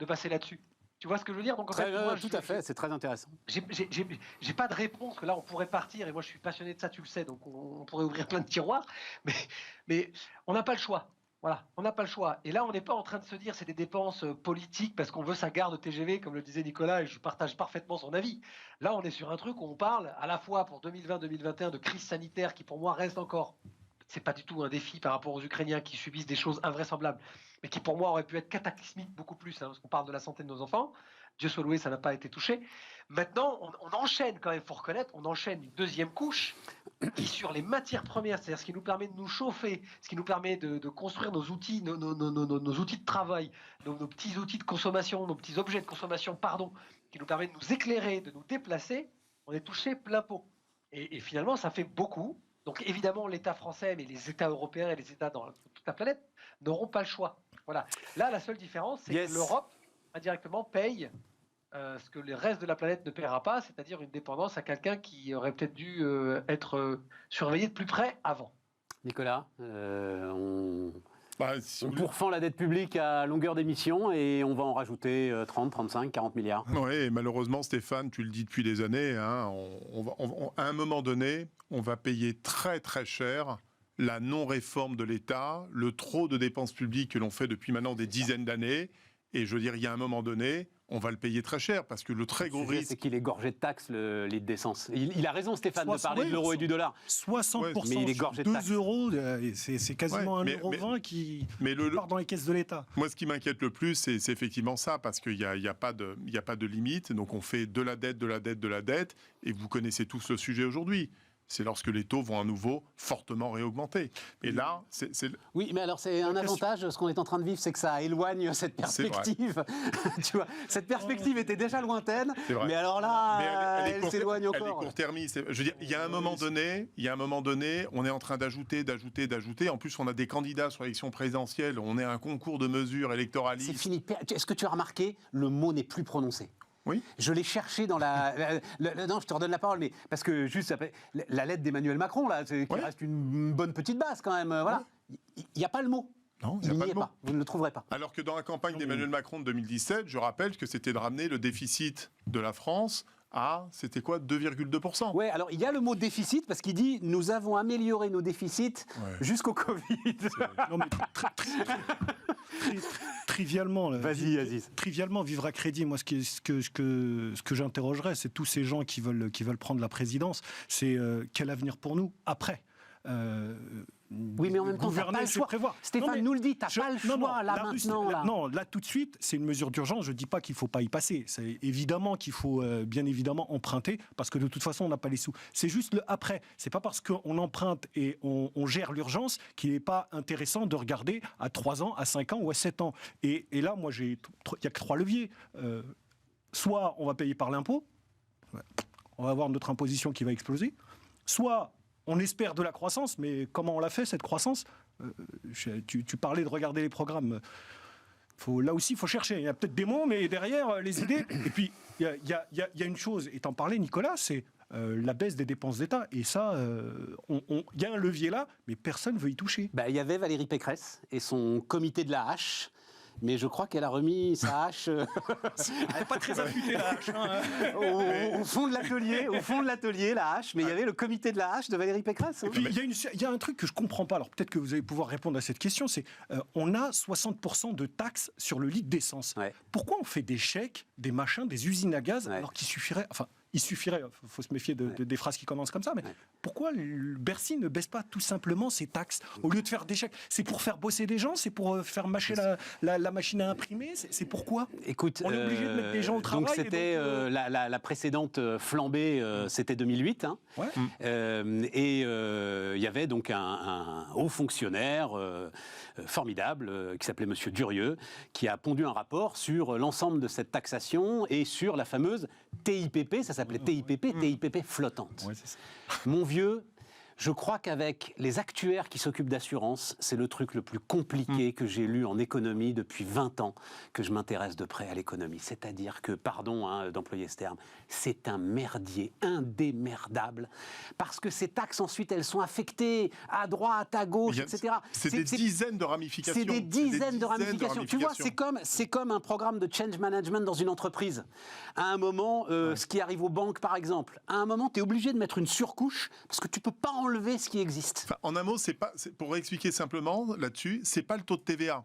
de passer là-dessus. Tu vois ce que je veux dire? Donc, en fait, moi, tout à fait, c'est très intéressant. J'ai pas de réponse, que là, on pourrait partir, et moi, je suis passionné de ça, tu le sais, donc on pourrait ouvrir plein de tiroirs, mais on n'a pas le choix. Voilà, on n'a pas le choix. Et là, on n'est pas en train de se dire c'est des dépenses politiques parce qu'on veut sa gare de TGV, comme le disait Nicolas, et je partage parfaitement son avis. Là, on est sur un truc où on parle à la fois pour 2020-2021 de crise sanitaire qui, pour moi, reste encore. C'est pas du tout un défi par rapport aux Ukrainiens qui subissent des choses invraisemblables, mais qui, pour moi, auraient pu être cataclysmiques beaucoup plus, hein, parce qu'on parle de la santé de nos enfants. Dieu soit loué, ça n'a pas été touché. Maintenant, on enchaîne quand même, il faut reconnaître, on enchaîne une deuxième couche qui, sur les matières premières, c'est-à-dire ce qui nous permet de nous chauffer, ce qui nous permet de construire nos outils, nos outils de travail, nos petits outils de consommation, nos petits objets de consommation, pardon, qui nous permet de nous éclairer, de nous déplacer, on est touché plein pot. Et finalement, ça fait beaucoup. Donc évidemment, l'État français, mais les États européens et les États dans toute la planète n'auront pas le choix. Voilà. Là, la seule différence, c'est que l'Europe, indirectement, paye ce que le reste de la planète ne paiera pas, c'est-à-dire une dépendance à quelqu'un qui aurait peut-être dû être surveillé de plus près avant. Nicolas, on Si pourfend la dette publique à longueur d'émission et on va en rajouter 30, 35, 40 milliards. Oui, malheureusement, Stéphane, tu le dis depuis des années, hein, à un moment donné, on va payer très très cher la non-réforme de l'État, le trop de dépenses publiques que l'on fait depuis maintenant des dizaines d'années. Et je veux dire, il y a un moment donné, on va le payer très cher, parce que le très gros risque... C'est qu'il est gorgé de taxes, le litre d'essence. Il a raison, Stéphane, de parler de l'euro et du dollar. 60% mais il est gorgé de taxes. 2 euros, c'est quasiment 1,20 € qui part dans les caisses de l'État. Moi, ce qui m'inquiète le plus, c'est effectivement ça, parce qu'il n'y a pas de limite. Donc, on fait de la dette, de la dette, de la dette. Et vous connaissez tous le sujet aujourd'hui. C'est lorsque les taux vont à nouveau fortement réaugmenter. Et là, c'est... Oui, mais alors c'est un avantage, ce qu'on est en train de vivre, c'est que ça éloigne cette perspective. Tu vois, cette perspective était déjà lointaine, mais alors là, elle s'éloigne encore. Elle est court-termiste. Je veux dire, il y a un moment donné, on est en train d'ajouter. En plus, on a des candidats sur l'élection présidentielle. On est à un concours de mesures électoralistes. C'est fini. Est-ce que tu as remarqué, le mot n'est plus prononcé? Oui. Je l'ai cherché dans non, je te redonne la parole, mais parce que juste après, la lettre d'Emmanuel Macron, là, qui reste une bonne petite base quand même, voilà. Il n'y a pas le mot. Non, il n'y est pas. Vous ne le trouverez pas. Alors que dans la campagne d'Emmanuel Macron de 2017, je rappelle que c'était de ramener le déficit de la France c'était quoi, 2,2%. Ouais, alors il y a le mot déficit parce qu'il dit nous avons amélioré nos déficits jusqu'au Covid. Non, mais trivialement, Vas-y, Aziz. Trivialement, vivre à crédit, moi, ce que j'interrogerais, c'est tous ces gens qui veulent prendre la présidence, c'est quel avenir pour nous après. Oui, mais en même temps, t'as pas le choix. Stéphane nous le dit, t'as pas le choix là maintenant. Non, là tout de suite, c'est une mesure d'urgence. Je dis pas qu'il faut pas y passer. C'est évidemment qu'il faut bien évidemment emprunter parce que de toute façon, on n'a pas les sous. C'est juste le après. C'est pas parce qu'on emprunte et on gère l'urgence qu'il n'est pas intéressant de regarder à 3 ans, à 5 ans ou à 7 ans. Et là, moi, il y a que 3 leviers. Soit on va payer par l'impôt, on va avoir notre imposition qui va exploser. Soit on espère de la croissance, mais comment on l'a fait, cette croissance ? Tu parlais de regarder les programmes. Là aussi, il faut chercher. Il y a peut-être des mots, mais derrière, les idées. Et puis, il y a une chose, et t'en parlais, Nicolas, c'est la baisse des dépenses d'État. Et ça, il y a un levier là, mais personne ne veut y toucher. Il y avait Valérie Pécresse et son comité de la hache. Mais je crois qu'elle a remis sa hache Elle n'est pas très affûtée, la hache. Au fond de l'atelier, la hache. Mais il y avait le comité de la hache de Valérie Pécresse. Et puis, il y a un truc que je ne comprends pas. Alors peut-être que vous allez pouvoir répondre à cette question. C'est on a 60% de taxes sur le litre d'essence. Ouais. Pourquoi on fait des chèques, des machins, des usines à gaz, alors qu'il suffirait... Enfin, il suffirait, il faut se méfier des phrases qui commencent comme ça, mais pourquoi Bercy ne baisse pas tout simplement ses taxes au lieu de faire des chèques ? C'est pour faire bosser des gens ? C'est pour faire mâcher la machine à imprimer ? C'est pourquoi ? Écoute, on est obligé de mettre des gens au travail. Donc c'était la précédente flambée, c'était 2008. Hein, et il y avait donc un haut fonctionnaire formidable qui s'appelait Monsieur Durieux, qui a pondu un rapport sur l'ensemble de cette taxation et sur la fameuse TIPP, ça s'appelait TIPP flottante. Ouais, c'est ça. Mon vieux, je crois qu'avec les actuaires qui s'occupent d'assurance, c'est le truc le plus compliqué que j'ai lu en économie depuis 20 ans que je m'intéresse de près à l'économie. C'est-à-dire que, pardon d'employer ce terme, c'est un merdier indémerdable parce que ces taxes ensuite elles sont affectées à droite, à gauche, etc. C'est des dizaines de ramifications. C'est des dizaines de ramifications. Tu vois, c'est comme un programme de change management dans une entreprise. À un moment, ce qui arrive aux banques par exemple, à un moment tu es obligé de mettre une surcouche parce que tu peux pas enlever ce qui existe. Enfin, en un mot, pour expliquer simplement là-dessus, c'est pas le taux de TVA.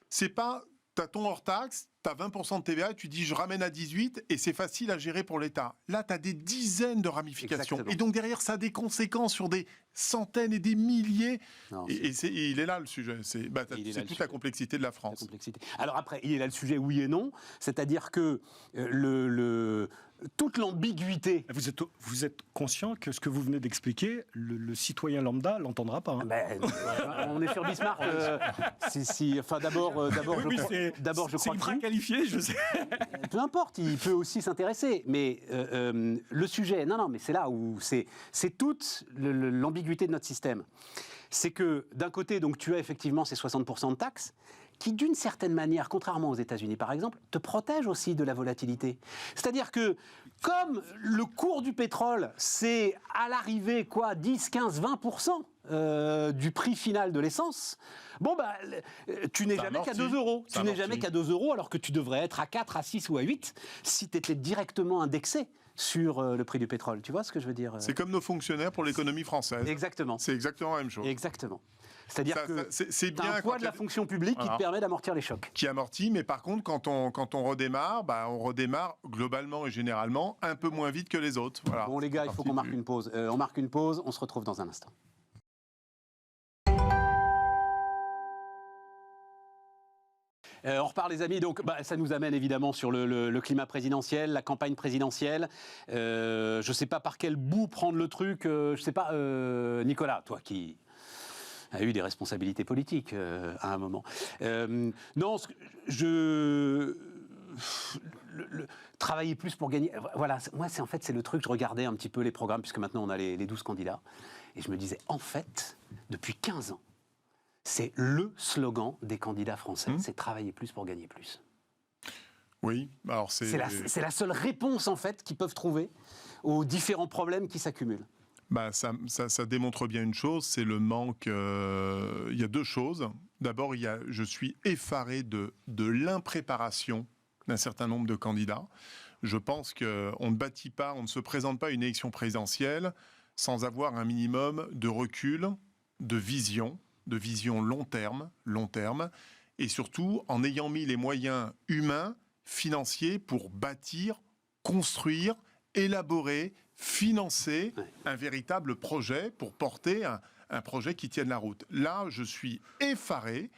C'est pas, t'as ton hors-taxe, t'as 20% de TVA et tu dis je ramène à 18 et c'est facile à gérer pour l'État. Là, t'as des dizaines de ramifications. Exactement. Et donc derrière, ça a des conséquences sur des centaines et des milliers. Non, et il est là le sujet. C'est toute la complexité de la France. Alors après, il est là le sujet, oui et non. C'est-à-dire que toute l'ambiguïté... Vous êtes conscient que ce que vous venez d'expliquer, le citoyen lambda l'entendra pas. Hein. On est sur Bismarck. D'abord, je crois que c'est qualifié, je sais. Peu importe, il peut aussi s'intéresser. Mais le sujet, mais c'est là où c'est toute l'ambiguïté de notre système. C'est que d'un côté, donc tu as effectivement ces 60% de taxes, qui d'une certaine manière, contrairement aux États-Unis par exemple, te protègent aussi de la volatilité. C'est-à-dire que comme le cours du pétrole, c'est à l'arrivée 10, 15, 20% du prix final de l'essence, tu n'es jamais qu'à 2 €. Tu n'es jamais qu'à 2 € alors que tu devrais être à 4, à 6 ou à 8 si tu étais directement indexé sur le prix du pétrole. Tu vois ce que je veux dire ? C'est comme nos fonctionnaires pour l'économie française. Exactement. C'est exactement la même chose. Exactement. C'est-à-dire que c'est tu as un poids de la fonction publique qui te permet d'amortir les chocs. Qui amortit, mais par contre, quand on redémarre, on redémarre globalement et généralement un peu moins vite que les autres. Voilà. Bon les gars, il faut qu'on marque une pause. On marque une pause, on se retrouve dans un instant. On repart les amis, donc ça nous amène évidemment sur le climat présidentiel, la campagne présidentielle. Je ne sais pas par quel bout prendre le truc, je ne sais pas, Nicolas, toi qui a eu des responsabilités politiques à un moment. Travailler plus pour gagner. Voilà, moi c'est le truc, je regardais un petit peu les programmes, puisque maintenant on a les 12 candidats, et je me disais, en fait, depuis 15 ans, c'est le slogan des candidats français, c'est travailler plus pour gagner plus. Oui, alors c'est la seule réponse en fait qu'ils peuvent trouver aux différents problèmes qui s'accumulent. Ça démontre bien une chose, c'est le manque. Il y a deux choses. D'abord, je suis effaré de l'impréparation d'un certain nombre de candidats. Je pense qu'on ne bâtit pas, on ne se présente pas à une élection présidentielle sans avoir un minimum de recul, de vision long terme, et surtout en ayant mis les moyens humains, financiers pour bâtir, construire, élaborer, financer un véritable projet pour porter un projet qui tienne la route. Là, je suis effaré.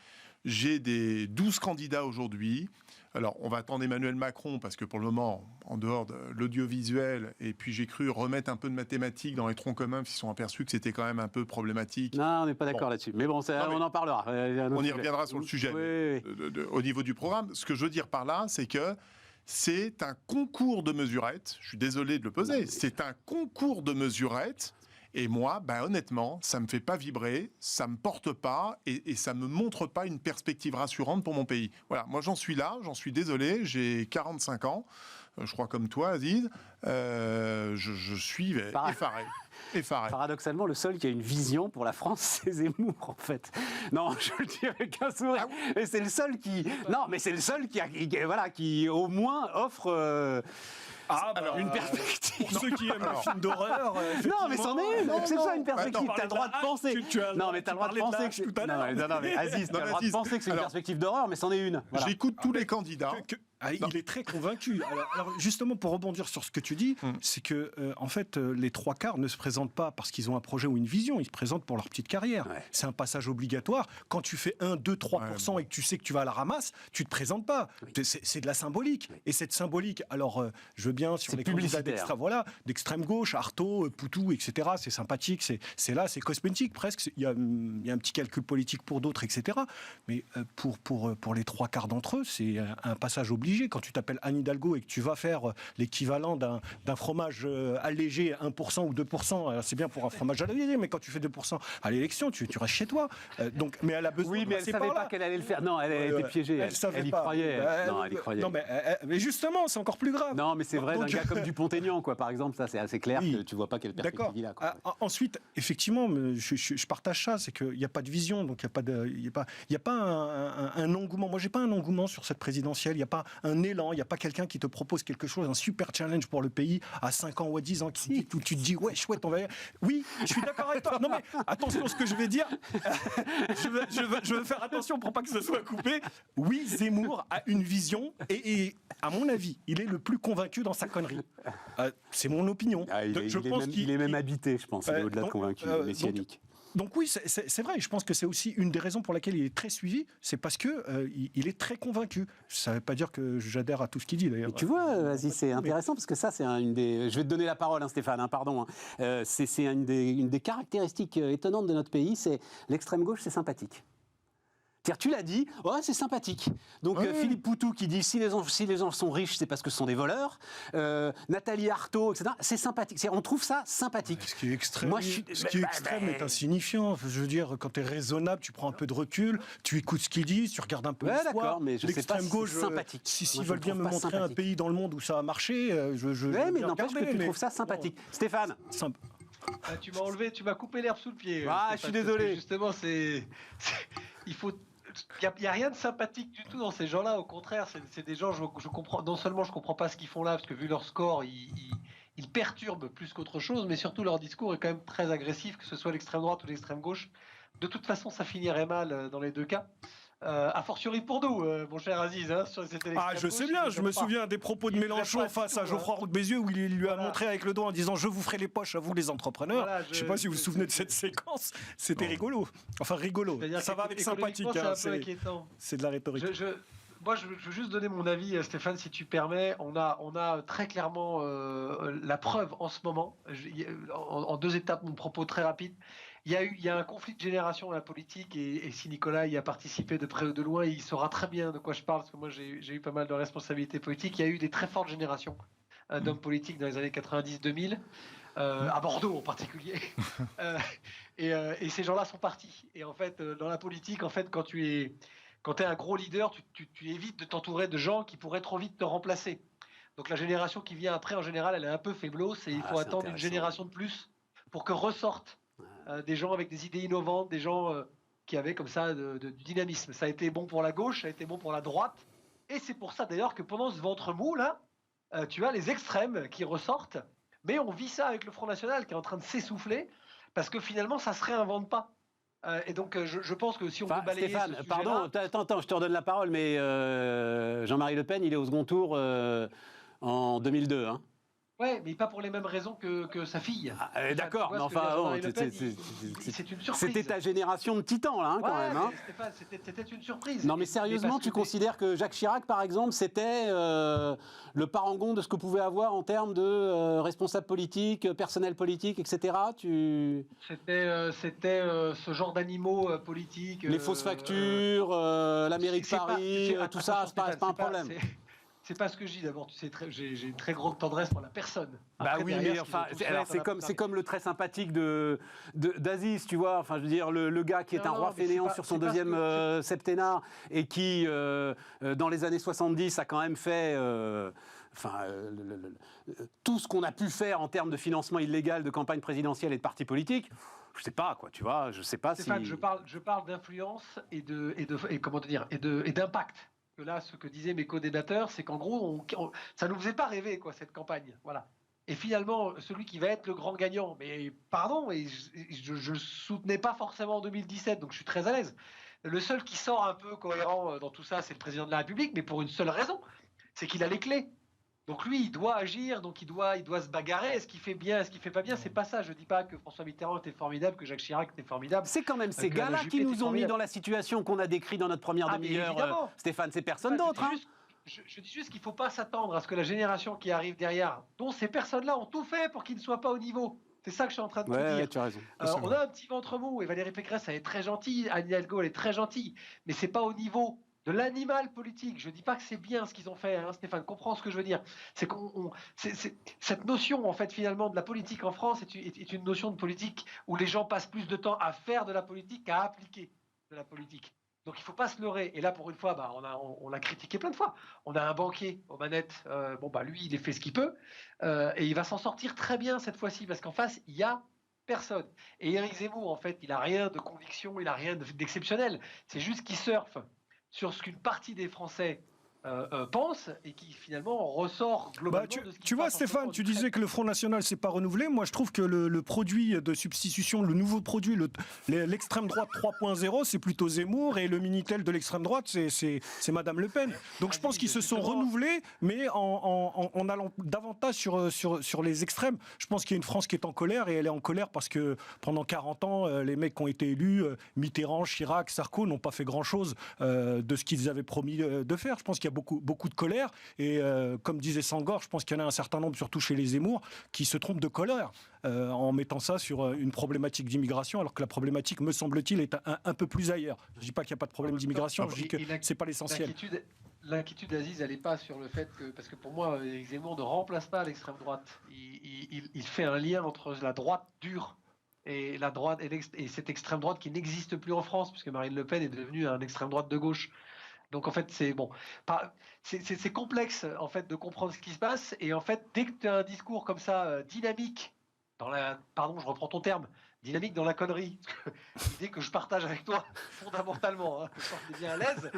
J'ai des 12 candidats aujourd'hui. Alors, on va attendre Emmanuel Macron, parce que pour le moment, en dehors de l'audiovisuel, et puis j'ai cru remettre un peu de mathématiques dans les troncs communs, parce qu'ils sont aperçus que c'était quand même un peu problématique. Non, on n'est pas d'accord là-dessus. Mais bon, on en parlera. On y reviendra sur le sujet. Oui. Au niveau du programme, ce que je veux dire par là, c'est que c'est un concours de mesurettes. Je suis désolé de le poser. C'est un concours de mesurettes. Et moi, honnêtement, ça me fait pas vibrer, ça me porte pas et ça me montre pas une perspective rassurante pour mon pays. Voilà, moi j'en suis là, j'en suis désolé, j'ai 45 ans, je crois comme toi, Aziz, je suis effaré. Paradoxalement, le seul qui a une vision pour la France, c'est Zemmour, en fait. Non, je le dis avec un sourire. Et c'est le seul qui... Non, mais c'est le seul qui au moins offre... une perspective. Pour ceux qui aiment les films d'horreur. Non, mais c'en est une. C'est ça une perspective. T'as le droit de penser. Non, mais t'as le droit de penser que. Non, mais Aziz, t'as le droit de penser que c'est une perspective d'horreur, mais c'en est une. Voilà. J'écoute tous les candidats. Il est très convaincu. Alors, justement, pour rebondir sur ce que tu dis, c'est que en fait, les trois quarts ne se présentent pas parce qu'ils ont un projet ou une vision. Ils se présentent pour leur petite carrière. Ouais. C'est un passage obligatoire. Quand tu fais 1, 2, 3% et que tu sais que tu vas à la ramasse, tu te présentes pas. Oui. C'est de la symbolique. Oui. Et cette symbolique, alors, je veux bien sur les candidats d'extrême gauche, Artaud, Poutou, etc. C'est sympathique. C'est là, c'est cosmétique presque. Il y a un petit calcul politique pour d'autres, etc. Mais pour les trois quarts d'entre eux, c'est un passage obligé. Quand tu t'appelles Anne Hidalgo et que tu vas faire l'équivalent d'un fromage allégé 1% ou 2%, c'est bien pour un fromage allégé, mais quand tu fais 2% à l'élection, tu restes chez toi. Mais elle a besoin. Oui, mais elle ne savait pas qu'elle allait le faire. Non, elle était piégée. Elle y croyait. Non, elle y croyait. Non, mais justement, c'est encore plus grave. Non, mais c'est vrai d'un gars comme Dupont-Aignan, quoi. Par exemple, ça, c'est assez clair que tu vois pas quelle perspective il a. Quoi. Ensuite, effectivement, je partage ça, c'est qu'il n'y a pas de vision, donc il n'y a pas un engouement. Moi, j'ai pas un engouement sur cette présidentielle. Il n'y a pas un élan, il n'y a pas quelqu'un qui te propose quelque chose, un super challenge pour le pays à 5 ans ou à 10 ans, où tu te dis, ouais, chouette, on va y aller. Oui, je suis d'accord avec toi. Non, mais attention à ce que je vais dire. Je veux faire attention pour pas que ce soit coupé. Oui, Zemmour a une vision et à mon avis, il est le plus convaincu dans sa connerie. C'est mon opinion. Il est même habité, je pense. Il est au-delà de convaincu, messianique. Donc oui, c'est vrai. Je pense que c'est aussi une des raisons pour laquelle il est très suivi. C'est parce que il est très convaincu. Ça ne veut pas dire que j'adhère à tout ce qu'il dit, d'ailleurs. Mais tu vois, Aziz, c'est intéressant parce que ça, c'est une des... Je vais te donner la parole, Stéphane, pardon. C'est une des caractéristiques étonnantes de notre pays, c'est l'extrême gauche, c'est sympathique. C'est-à-dire, tu l'as dit, c'est sympathique. Donc Philippe Poutou qui dit si les gens sont riches, c'est parce que ce sont des voleurs. Nathalie Arthaud, etc. C'est sympathique. On trouve ça sympathique. Ce qui est extrême, est insignifiant. Je veux dire, quand tu es raisonnable, tu prends un peu de recul, tu écoutes ce qu'ils disent, tu regardes un peu l'histoire. D'accord, mais je sais pas si gauche, c'est sympathique. S'ils veulent bien me montrer un pays dans le monde où ça a marché, mais n'empêche que tu trouves ça sympathique. Stéphane. Tu m'as enlevé, tu m'as coupé l'herbe sous le pied. Je suis désolé. Justement, il faut. Il n'y a rien de sympathique du tout dans ces gens-là. Au contraire, c'est des gens, je comprends. Non seulement je ne comprends pas ce qu'ils font là, parce que vu leur score, ils perturbent plus qu'autre chose, mais surtout leur discours est quand même très agressif, que ce soit l'extrême droite ou l'extrême gauche. De toute façon, ça finirait mal dans les deux cas. A fortiori pour nous, mon cher Aziz, sur cette élection. Je sais bien, je me souviens des propos de Mélenchon face à Geoffroy Roux de Bézieux où il lui a montré avec le doigt en disant « Je vous ferai les poches à vous les entrepreneurs ». Je ne sais pas si vous vous souvenez de cette séquence, c'était rigolo. Enfin rigolo, ça va avec sympathique. C'est un peu inquiétant. C'est de la rhétorique. Moi, je veux juste donner mon avis, Stéphane, si tu permets. On a très clairement la preuve en ce moment, en deux étapes, mon propos très rapide. Il y a un conflit de génération dans la politique et si Nicolas y a participé de près ou de loin, il saura très bien de quoi je parle parce que moi j'ai eu pas mal de responsabilités politiques. Il y a eu des très fortes générations d'hommes politiques dans les années 90-2000, à Bordeaux en particulier. Et ces gens-là sont partis. Et en fait, dans la politique, en fait, quand tu es un gros leader, tu évites de t'entourer de gens qui pourraient trop vite te remplacer. Donc la génération qui vient après, en général, elle est un peu faiblosse et il faut attendre une génération de plus pour que ressortent des gens avec des idées innovantes, des gens qui avaient comme ça du dynamisme. Ça a été bon pour la gauche, ça a été bon pour la droite. Et c'est pour ça d'ailleurs que pendant ce ventre mou, là, tu as les extrêmes qui ressortent, mais on vit ça avec le Front National qui est en train de s'essouffler, parce que finalement, ça ne se réinvente pas. Et donc, je pense que si on veut balayer Stéphane, ce sujet-là... pardon, attends, je te redonne la parole, mais Jean-Marie Le Pen, il est au second tour en 2002, hein. Ouais, mais pas pour les mêmes raisons que sa fille. D'accord, mais enfin, c'est une surprise. C'était ta génération de titans, là, hein, quand même. Hein. Stéphane, c'était une surprise. Non, mais sérieusement, tu considères que Jacques Chirac, par exemple, c'était le parangon de ce que pouvait avoir en termes de responsable politique, personnel politique, etc. C'était ce genre d'animaux politiques. Les fausses factures, la mairie de Paris, tout ça, c'est pas un problème. C'est pas ce que je dis d'abord, tu sais, j'ai une très grande tendresse pour la personne. Bah oui, mais enfin, c'est comme le très sympathique d'Aziz, tu vois. Enfin, je veux dire, le gars qui est un roi fainéant sur son deuxième septennat et qui, dans les années 70, a quand même fait tout ce qu'on a pu faire en termes de financement illégal de campagne présidentielle et de partis politiques. Je sais pas, quoi, tu vois. Je sais pas Stéphane, si. Je parle d'influence et d'impact. Que là, ce que disaient mes co-débatteurs, c'est qu'en gros, ça ne nous faisait pas rêver, quoi, cette campagne. Voilà. Et finalement, celui qui va être le grand gagnant, mais pardon, et je ne le soutenais pas forcément en 2017, donc je suis très à l'aise. Le seul qui sort un peu cohérent dans tout ça, c'est le président de la République, mais pour une seule raison, c'est qu'il a les clés. Donc lui, il doit agir, donc il doit se bagarrer. Est-ce qu'il fait bien, est-ce qu'il fait pas bien? C'est pas ça. Je dis pas que François Mitterrand était formidable, que Jacques Chirac était formidable. C'est quand même ces gars-là qui nous ont mis dans la situation qu'on a décrite dans notre première demi-heure. Stéphane, c'est personne d'autre. Je dis juste qu'il ne faut pas s'attendre à ce que la génération qui arrive derrière, dont ces personnes-là ont tout fait pour qu'ils ne soient pas au niveau. C'est ça que je suis en train de te dire. Tu as raison. On a un petit ventre mou et Valérie Pécresse, elle est très gentille, Anne Hidalgo, elle est très gentille, mais c'est pas au niveau de l'animal politique. Je ne dis pas que c'est bien ce qu'ils ont fait, hein, Stéphane, comprends ce que je veux dire. C'est cette notion, en fait, finalement, de la politique en France est une notion de politique où les gens passent plus de temps à faire de la politique qu'à appliquer de la politique. Donc il ne faut pas se leurrer. Et là, pour une fois, on l'a critiqué plein de fois. On a un banquier aux manettes. Lui, il fait ce qu'il peut. Et il va s'en sortir très bien cette fois-ci, parce qu'en face, il y a personne. Et Éric Zemmour, en fait, il n'a rien de conviction, il n'a rien d'exceptionnel. C'est juste qu'il surfe sur ce qu'une partie des Français pensent et qui finalement ressort globalement de ce qui tu vois, Stéphane, tu disais que le Front National s'est pas renouvelé. Moi, je trouve que le produit de substitution, le nouveau produit, l'extrême droite 3.0, c'est plutôt Zemmour, et le Minitel de l'extrême droite, c'est Madame Le Pen. Donc je pense qu'ils se sont renouvelés, mais en allant davantage sur les extrêmes. Je pense qu'il y a une France qui est en colère, et elle est en colère parce que pendant 40 ans, les mecs qui ont été élus, Mitterrand, Chirac, Sarko, n'ont pas fait grand-chose de ce qu'ils avaient promis de faire. Je pense qu'il y a beaucoup de colère, et comme disait Senghor, je pense qu'il y en a un certain nombre, surtout chez les Zemmour, qui se trompent de colère en mettant ça sur une problématique d'immigration, alors que la problématique, me semble-t-il, est un peu plus ailleurs. Je ne dis pas qu'il n'y a pas de problème d'immigration, je dis que ce n'est pas l'essentiel. L'inquiétude d'Aziz, elle n'est pas sur le fait que... Parce que pour moi, Éric Zemmour ne remplace pas l'extrême droite. Il fait un lien entre la droite dure et la droite et cette extrême droite qui n'existe plus en France, puisque Marine Le Pen est devenue un extrême droite de gauche. Donc en fait, c'est complexe en fait de comprendre ce qui se passe, et en fait, dès que tu as un discours comme ça dynamique pardon, je reprends ton terme, dynamique dans la connerie, l'idée que je partage avec toi fondamentalement, hein, que je suis bien à l'aise,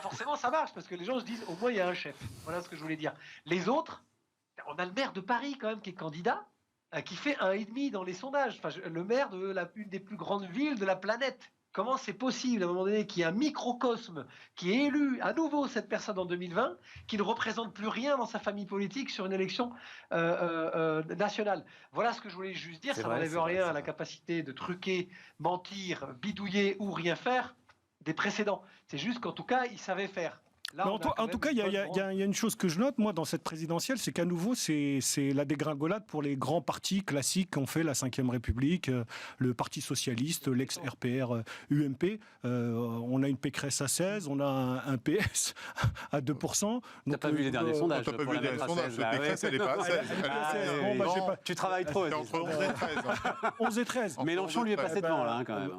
forcément ça marche, parce que les gens se disent au moins il y a un chef. Voilà ce que je voulais dire. Les autres, on a le maire de Paris quand même qui est candidat, qui fait 1,5 dans les sondages. Enfin, le maire de une des plus grandes villes de la planète. Comment c'est possible, à un moment donné, qu'il y ait un microcosme qui est élu à nouveau cette personne en 2020, qui ne représente plus rien dans sa famille politique sur une élection nationale? Voilà ce que je voulais juste dire. Ça n'enlève rien à la capacité de truquer, mentir, bidouiller ou rien faire des précédents. C'est juste qu'en tout cas, ils savaient faire. Là, en tout cas, il y a une chose que je note, moi, dans cette présidentielle, c'est qu'à nouveau, c'est la dégringolade pour les grands partis classiques qui ont fait la Ve République, le Parti Socialiste, l'ex-RPR UMP. On a une Pécresse à 16, on a un PS à 2%. T'as pas vu les derniers sondages? T'as pas vu les derniers sondages? Pécresse, elle n'est pas à 16. Tu travailles trop. C'est entre 11 et 13. 11 et 13. Mélenchon lui est passé devant, là, quand même.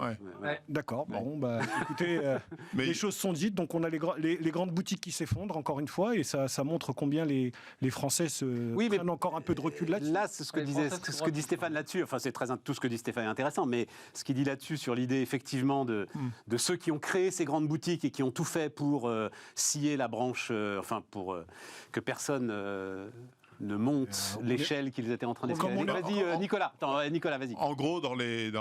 D'accord. Bon, écoutez, les choses sont dites, donc on a les grandes boutiques boutique qui s'effondre, encore une fois, et ça montre combien les Français prennent encore un peu de recul là-dessus. Là, c'est ce que dit Stéphane là-dessus. Enfin, c'est tout ce que dit Stéphane est intéressant, mais ce qu'il dit là-dessus sur l'idée effectivement de ceux qui ont créé ces grandes boutiques et qui ont tout fait pour scier la branche, pour que personne ne monte l'échelle qu'ils étaient en train d'escalader. Vas-y, Nicolas. Attends, Nicolas, vas-y. En gros, dans les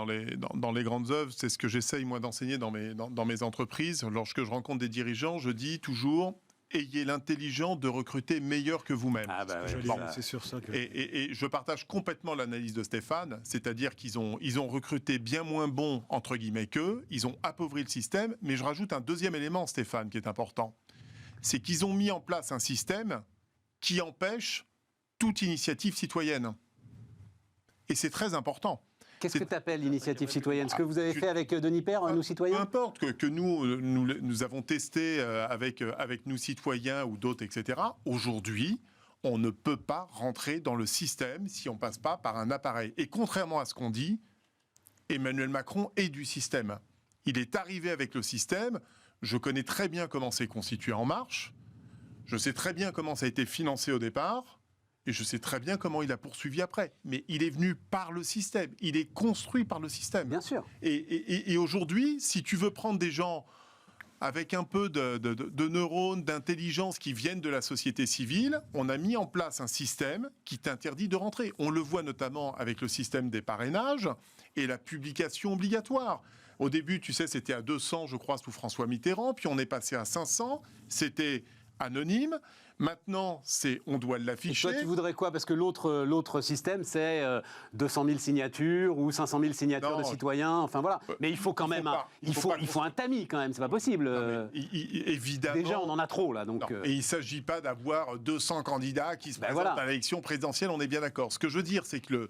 grandes œuvres, c'est ce que j'essaye moi d'enseigner dans mes entreprises. Lorsque je rencontre des dirigeants, je dis toujours: ayez l'intelligence de recruter meilleur que vous-même. Ah bah ouais, c'est sur ça que... Et je partage complètement l'analyse de Stéphane, c'est-à-dire qu'ils ont recruté bien moins bon, entre guillemets, qu'eux, ils ont appauvri le système, mais je rajoute un deuxième élément, Stéphane, qui est important. C'est qu'ils ont mis en place un système qui empêche toute initiative citoyenne. Et c'est très important. Qu'est-ce que tu appelles l'initiative citoyenne? Ce que vous avez fait avec Denis Père, Nous Citoyens? Peu importe, que nous avons testé avec Nous Citoyens ou d'autres, etc. Aujourd'hui, on ne peut pas rentrer dans le système si on ne passe pas par un appareil. Et contrairement à ce qu'on dit, Emmanuel Macron est du système. Il est arrivé avec le système. Je connais très bien comment c'est constitué En Marche. Je sais très bien comment ça a été financé au départ. Et je sais très bien comment il a poursuivi après. Mais il est venu par le système. Il est construit par le système. Bien sûr. Et aujourd'hui, si tu veux prendre des gens avec un peu de neurones, d'intelligence qui viennent de la société civile, on a mis en place un système qui t'interdit de rentrer. On le voit notamment avec le système des parrainages et la publication obligatoire. Au début, tu sais, c'était à 200, je crois, sous François Mitterrand. Puis on est passé à 500. C'était anonyme. Maintenant, on doit l'afficher. Et toi, tu voudrais quoi? Parce que l'autre système, c'est 200 000 signatures ou 500 000 signatures de citoyens. Enfin voilà. Mais il faut quand même il faut un tamis quand même. C'est pas possible. Évidemment. Déjà, on en a trop là. Donc. Et il ne s'agit pas d'avoir 200 candidats qui se présentent à l'élection présidentielle. On est bien d'accord. Ce que je veux dire, c'est que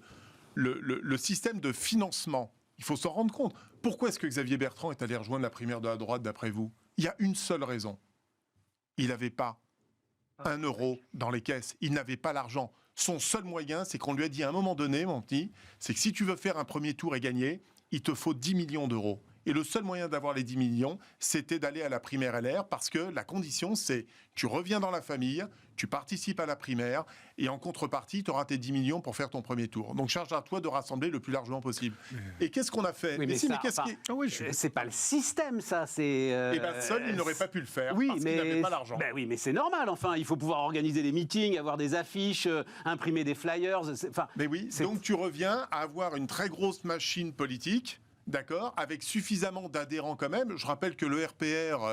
le système de financement, il faut s'en rendre compte. Pourquoi est-ce que Xavier Bertrand est allé rejoindre la primaire de la droite, d'après vous? Il y a une seule raison. Il n'avait pas 1 euro dans les caisses. Il n'avait pas l'argent. Son seul moyen, c'est qu'on lui a dit à un moment donné, mon petit, c'est que si tu veux faire un premier tour et gagner, il te faut 10 millions d'euros. Et le seul moyen d'avoir les 10 millions, c'était d'aller à la primaire LR, parce que la condition, c'est tu reviens dans la famille, tu participes à la primaire, et en contrepartie, tu auras tes 10 millions pour faire ton premier tour. Donc charge à toi de rassembler le plus largement possible. Et qu'est-ce qu'on a fait? C'est pas le système, ça. C'est. Seul, il n'aurait pas pu le faire, oui, parce qu'il n'avait pas l'argent. Oui, mais c'est normal. Enfin, il faut pouvoir organiser des meetings, avoir des affiches, imprimer des flyers. Mais oui. Donc tu reviens à avoir une très grosse machine politique. D'accord, avec suffisamment d'adhérents quand même. Je rappelle que le RPR,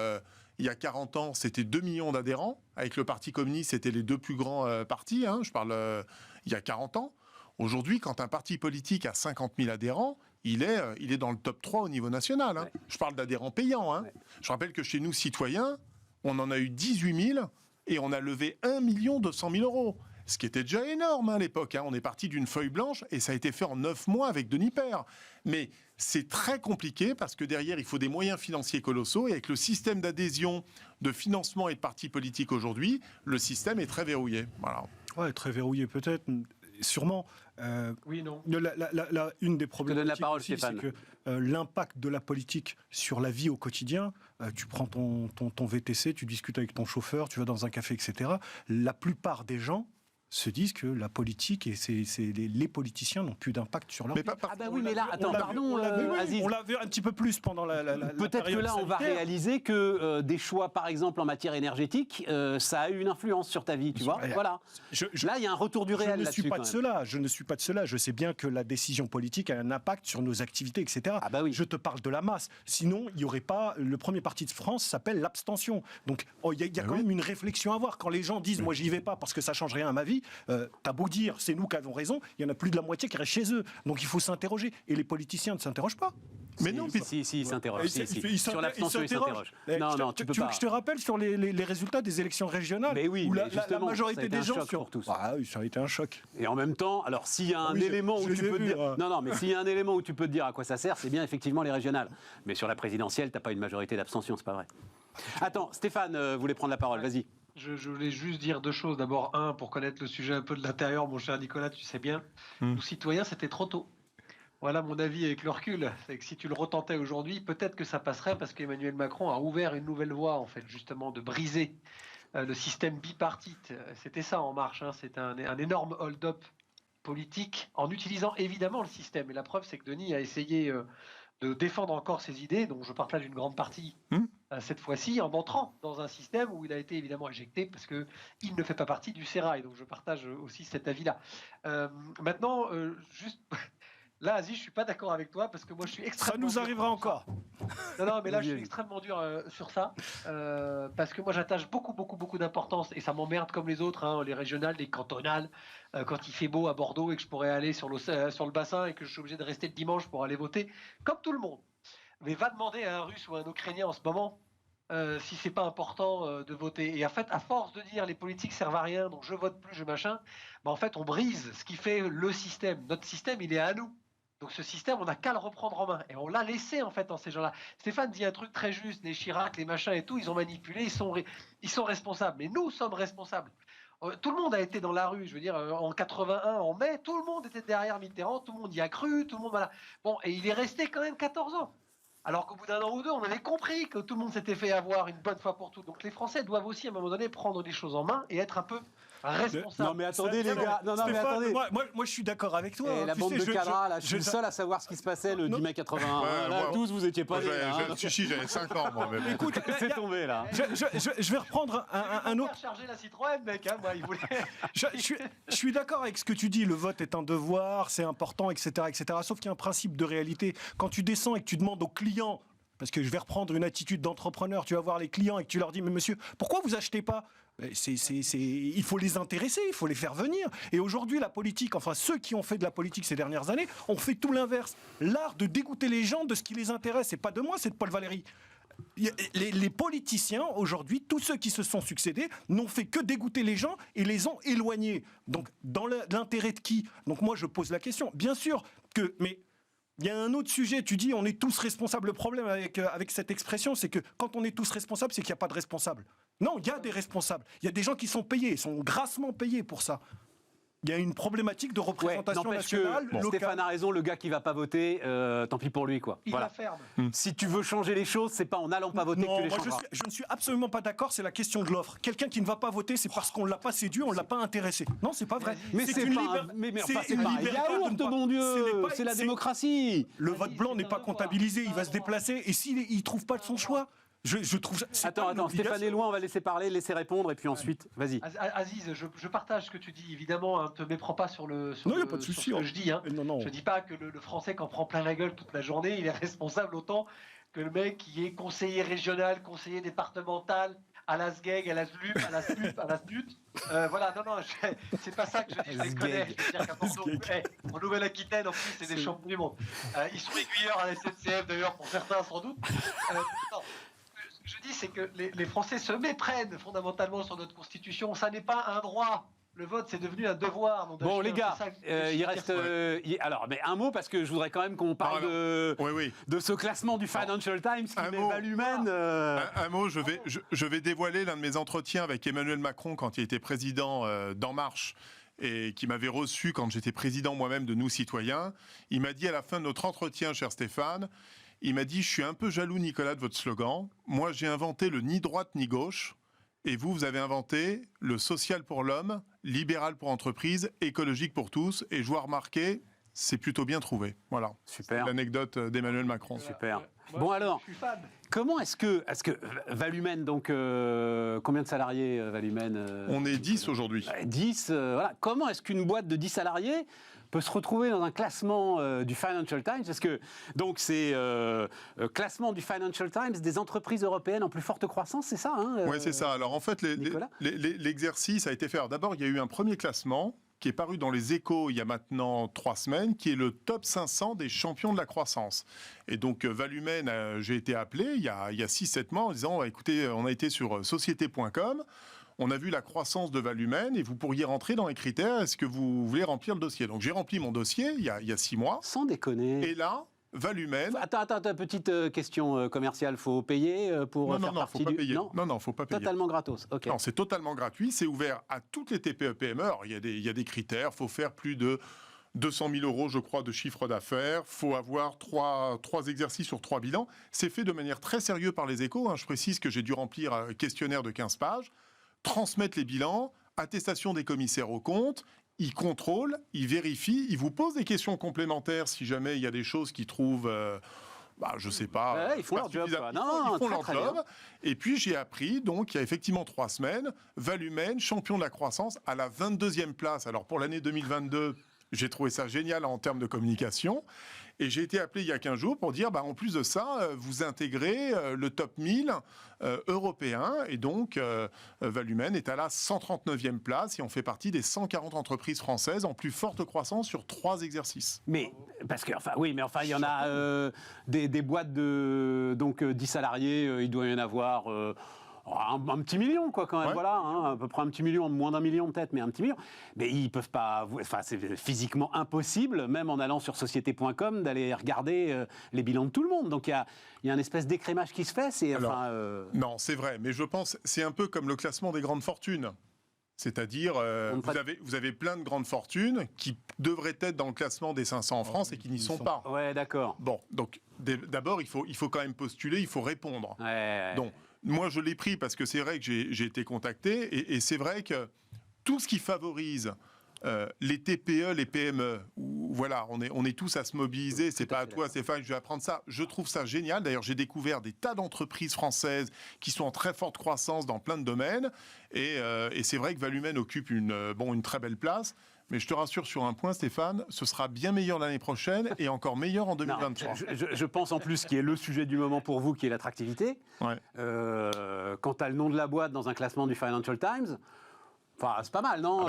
il y a 40 ans, c'était 2 millions d'adhérents. Avec le Parti communiste, c'était les deux plus grands partis. Je parle il y a 40 ans. Aujourd'hui, quand un parti politique a 50 000 adhérents, il est dans le top 3 au niveau national. Ouais. Je parle d'adhérents payants. Ouais. Je rappelle que chez nous, citoyens, on en a eu 18 000 et on a levé 1 200 000 euros. Ce qui était déjà énorme à l'époque. On est parti d'une feuille blanche et ça a été fait en 9 mois avec Denis Père. Mais c'est très compliqué parce que derrière, il faut des moyens financiers colossaux. Et avec le système d'adhésion, de financement et de partis politiques aujourd'hui, le système est très verrouillé. Voilà. Ouais, très verrouillé peut-être, sûrement. Oui, non. Une des problématiques, c'est que l'impact de la politique sur la vie au quotidien, tu prends ton VTC, tu discutes avec ton chauffeur, tu vas dans un café, etc. La plupart des gens se disent que la politique et les politiciens n'ont plus d'impact sur leur vie. Oui, mais là, attends, pardon, Aziz. On l'a vu un petit peu plus pendant la peut-être que là, on va réaliser que des choix, par exemple, en matière énergétique, ça a eu une influence sur ta vie, tu vois. Voilà. Là, il y a un retour du réel là-dessus. Je ne suis pas de cela. Je sais bien que la décision politique a un impact sur nos activités, etc. Je te parle de la masse. Sinon, il n'y aurait pas... Le premier parti de France s'appelle l'abstention. Donc, il y a quand même une réflexion à avoir. Quand les gens disent « moi, j'y vais pas parce que ça change rien à ma vie », t'as beau dire c'est nous qui avons raison, il y en a plus de la moitié qui restent chez eux. Donc il faut s'interroger. Et les politiciens ne s'interrogent pas. Mais non, ils s'interrogent. Sur l'abstention, ils s'interrogent. Non, tu peux pas. Je te rappelle sur les résultats des élections régionales, où la majorité des gens pour tous. Ça a été un choc. Et en même temps, alors s'il y a un élément où tu peux te dire, mais s'il y a un élément où tu peux te dire à quoi ça sert, c'est bien effectivement les régionales. Mais sur la présidentielle, t'as pas une majorité d'abstention, c'est pas vrai. Attends, Stéphane voulait prendre la parole. Vas-y. Je voulais juste dire deux choses. D'abord, pour connaître le sujet un peu de l'intérieur, mon cher Nicolas, tu sais bien, nous citoyens, c'était trop tôt. Voilà mon avis avec le recul. C'est que si tu le retentais aujourd'hui, peut-être que ça passerait parce qu'Emmanuel Macron a ouvert une nouvelle voie, en fait, justement, de briser le système bipartite. C'était ça En Marche. C'est un énorme hold-up politique en utilisant évidemment le système. Et la preuve, c'est que Denis a essayé de défendre encore ses idées, dont je partage une grande partie cette fois-ci, en entrant dans un système où il a été évidemment éjecté parce qu'il ne fait pas partie du sérail. Donc je partage aussi cet avis-là. Maintenant, juste... Là, Aziz, je suis pas d'accord avec toi parce que moi, je suis extrêmement. Ça nous arrivera encore. Non, mais là, je suis extrêmement dur sur ça parce que moi, j'attache beaucoup d'importance et ça m'emmerde comme les autres, les régionales, les cantonales. Quand il fait beau à Bordeaux et que je pourrais aller sur le bassin et que je suis obligé de rester le dimanche pour aller voter, comme tout le monde. Mais va demander à un Russe ou à un Ukrainien en ce moment si c'est pas important de voter. Et en fait, à force de dire les politiques servent à rien, donc je vote plus, je machin, en fait, on brise ce qui fait le système. Notre système, il est à nous. Donc ce système, on n'a qu'à le reprendre en main. Et on l'a laissé, en fait, dans ces gens-là. Stéphane dit un truc très juste, les Chirac, les machins et tout, ils ont manipulé, ils sont responsables. Mais nous sommes responsables. Tout le monde a été dans la rue, je veux dire, en 81, en mai, tout le monde était derrière Mitterrand, tout le monde y a cru, tout le monde, voilà. Bon, et il est resté quand même 14 ans. Alors qu'au bout d'un an ou deux, on avait compris que tout le monde s'était fait avoir une bonne fois pour toutes. Donc les Français doivent aussi, à un moment donné, prendre les choses en main et être un peu responsables. Non mais attendez les gars, non mais Stéphane, attendez. moi, je suis d'accord avec toi. Et la bande de cadras, là, je suis le seul à savoir ce qui se passait le 10 mai 81. Là, moi, tous, vous étiez pas nés. J'avais 5 ans, moi. Mais bon. Écoute, C'est tombé là. je vais reprendre un autre. Faire charger la Citroën, mec, moi, il voulait. Je suis d'accord avec ce que tu dis. Le vote est un devoir, c'est important, etc., etc. Sauf qu'il y a un principe de réalité. Quand tu descends et que tu demandes aux clients, parce que je vais reprendre une attitude d'entrepreneur, tu vas voir les clients et que tu leur dis, mais monsieur, pourquoi vous achetez pas ? Il faut les intéresser, il faut les faire venir. Et aujourd'hui, la politique, enfin ceux qui ont fait de la politique ces dernières années, ont fait tout l'inverse. L'art de dégoûter les gens de ce qui les intéresse. C'est pas de moi, c'est de Paul Valéry. Les politiciens, aujourd'hui, tous ceux qui se sont succédés, n'ont fait que dégoûter les gens et les ont éloignés. Donc, dans l'intérêt de qui ? Donc moi, je pose la question. Bien sûr que... Mais il y a un autre sujet, tu dis on est tous responsables. Le problème avec cette expression, c'est que quand on est tous responsables, c'est qu'il n'y a pas de responsables. Non, il y a des responsables. Il y a des gens qui sont payés, sont grassement payés pour ça. Il y a une problématique de représentation nationale, locale. Stéphane a raison, le gars qui va pas voter, tant pis pour lui, quoi. Il la ferme. Si tu veux changer les choses, c'est pas en n'allant pas voter que tu les changeras. Je ne suis absolument pas d'accord, c'est la question de l'offre. Quelqu'un qui ne va pas voter, c'est parce qu'on ne l'a pas séduit, on ne l'a pas intéressé. Non, c'est pas vrai. Mais c'est pas un yaourt, mon Dieu. C'est la démocratie. Le vote blanc n'est pas comptabilisé, il va se déplacer. Et s'il ne trouve pas de son choix, je trouve ça. Attends, Stéphane est loin, on va laisser parler, laisser répondre, et puis ensuite, vas-y. Aziz, je partage ce que tu dis, évidemment, ne te méprends pas sur ce que je dis. Non. Je dis pas que le Français qui en prend plein la gueule toute la journée, il est responsable autant que le mec qui est conseiller régional, conseiller départemental, à la SGEG, à la SLUP, à la SLUP, à la SNUT. Voilà, non, c'est pas ça que je dis, je les connais. Je veux dire qu'à Bordeaux, en Nouvelle-Aquitaine, en plus, c'est des champions du monde. Ils sont aiguilleurs à la SNCF, d'ailleurs, pour certains, sans doute. Ce que je dis, c'est que les Français se méprennent fondamentalement sur notre Constitution. Ça n'est pas un droit. Le vote, c'est devenu un devoir. Bon, les gars, il reste... alors, mais un mot, parce que je voudrais quand même qu'on parle de ce classement du Financial Times qui met value humaine. Un mot, je vais dévoiler l'un de mes entretiens avec Emmanuel Macron quand il était président d'En Marche et qui m'avait reçu quand j'étais président moi-même de Nous Citoyens. Il m'a dit à la fin de notre entretien, cher Stéphane, il m'a dit « Je suis un peu jaloux, Nicolas, de votre slogan. Moi, j'ai inventé le ni droite ni gauche. Et vous avez inventé le social pour l'homme, libéral pour entreprise, écologique pour tous. Et je vois remarquer, c'est plutôt bien trouvé. » Voilà. Super. L'anecdote d'Emmanuel Macron. Super. Bon alors, comment est-ce que Valumène, donc combien de salariés Valumène On est 10 aujourd'hui. 10, voilà. Comment est-ce qu'une boîte de 10 salariés peut se retrouver dans un classement du Financial Times? Parce que donc c'est classement du Financial Times des entreprises européennes en plus forte croissance, c'est ça Oui, c'est ça. Alors en fait, l'exercice a été fait. D'abord, il y a eu un premier classement qui est paru dans les Échos il y a maintenant 3 semaines, qui est le top 500 des champions de la croissance. Et donc, Valumène, j'ai été appelé il y a 6-7 mois en disant, écoutez, on a été sur société.com, on a vu la croissance de Valumène et vous pourriez rentrer dans les critères, est-ce que vous voulez remplir le dossier? Donc, j'ai rempli mon dossier il y a 6 mois. Sans déconner. Et là, Valumène... Attends, petite question commerciale. Faut payer pour faire partie du... Non, faut pas payer. Totalement gratos. Okay. Non, c'est totalement gratuit. C'est ouvert à toutes les TPE-PME. Alors, il y a des critères. Il faut faire plus de 200 000 euros, je crois, de chiffre d'affaires. Il faut avoir trois exercices sur 3 bilans. C'est fait de manière très sérieuse par les Échos. Je précise que j'ai dû remplir un questionnaire de 15 pages, transmettre les bilans, attestation des commissaires aux comptes. Ils contrôlent, ils vérifient, ils vous posent des questions complémentaires si jamais il y a des choses qu'ils trouvent... je sais pas. Ils font leur job. Ils font leur job. Et puis j'ai appris, donc il y a effectivement 3 semaines, Valumène, champion de la croissance, à la 22e place. Alors pour l'année 2022, j'ai trouvé ça génial en termes de communication. Et j'ai été appelé il y a 15 jours pour dire, en plus de ça, vous intégrez le top 1000 européen. Et donc, Valumène est à la 139e place et on fait partie des 140 entreprises françaises en plus forte croissance sur 3 exercices. Mais, parce que, il y en a des boîtes de 10 salariés, il doit y en avoir... un petit million, quoi, quand même. Ouais. Voilà, à peu près un petit million, moins d'1 million peut-être, mais un petit million. Mais ils peuvent pas. C'est physiquement impossible, même en allant sur société.com, d'aller regarder les bilans de tout le monde. Donc il y a un espèce d'écrémage qui se fait. Non, c'est vrai, mais je pense c'est un peu comme le classement des grandes fortunes. C'est-à-dire, vous avez plein de grandes fortunes qui devraient être dans le classement des 500 en France et qui n'y sont pas. Ouais, d'accord. Bon, donc d'abord, il faut quand même postuler, il faut répondre. Ouais. Donc, moi, je l'ai pris parce que c'est vrai que j'ai été contacté et c'est vrai que tout ce qui favorise les TPE, les PME, où, voilà, on est tous à se mobiliser. C'est pas à toi, Stéphane, je vais apprendre ça. Je trouve ça génial. D'ailleurs, j'ai découvert des tas d'entreprises françaises qui sont en très forte croissance dans plein de domaines. Et c'est vrai que Valumène occupe une très belle place. Mais je te rassure sur un point, Stéphane, ce sera bien meilleur l'année prochaine et encore meilleur en 2023. Non, je pense en plus, qui est le sujet du moment pour vous, qui est l'attractivité. Ouais. Quand tu as le nom de la boîte dans un classement du Financial Times, c'est pas mal, non?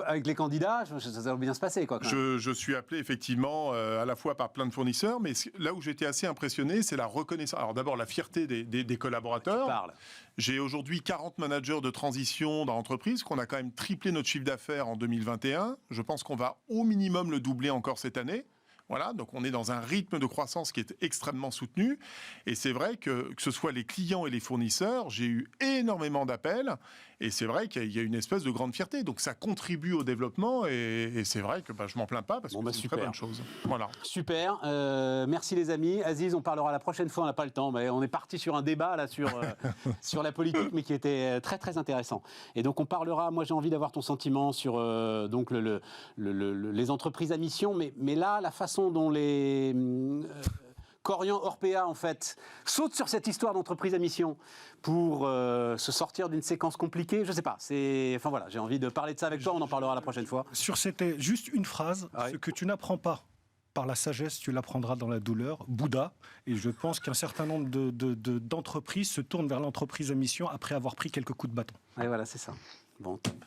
Avec les candidats, ça va bien se passer, quoi. Je suis appelé effectivement à la fois par plein de fournisseurs, mais là où j'étais assez impressionné, c'est la reconnaissance. Alors d'abord, la fierté des collaborateurs. J'ai aujourd'hui 40 managers de transition dans l'entreprise, qu'on a quand même triplé notre chiffre d'affaires en 2021. Je pense qu'on va au minimum le doubler encore cette année. Voilà, donc on est dans un rythme de croissance qui est extrêmement soutenu. Et c'est vrai que ce soit les clients et les fournisseurs, j'ai eu énormément d'appels. Et c'est vrai qu'il y a une espèce de grande fierté. Donc ça contribue au développement. Et c'est vrai que je m'en plains pas parce que c'est une très bonne chose. Voilà. Super. Merci les amis. Aziz, on parlera la prochaine fois. On n'a pas le temps. Mais on est parti sur un débat là sur la politique, mais qui était très très intéressant. Et donc on parlera. Moi j'ai envie d'avoir ton sentiment sur donc les entreprises à mission. Mais là, la façon dont les Korian Orpea, en fait, saute sur cette histoire d'entreprise à mission pour se sortir d'une séquence compliquée. Je sais pas. J'ai envie de parler de ça avec toi. On en parlera la prochaine fois. Sur juste une phrase. Ce que tu n'apprends pas par la sagesse, tu l'apprendras dans la douleur. Bouddha. Et je pense qu'un certain nombre d'entreprises se tournent vers l'entreprise à mission après avoir pris quelques coups de bâton. Et voilà, c'est ça. Bon, top.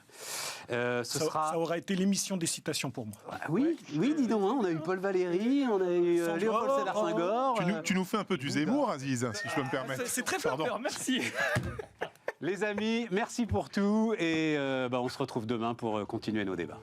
Ça aura été l'émission des citations pour moi. Oui, dis donc, on a eu Paul Valéry, on a eu Léopold Sédar Senghor. Tu nous fais un peu du Zemmour, Aziz, si je peux me permettre. C'est très fort, merci. Les amis, merci pour tout et on se retrouve demain pour continuer nos débats.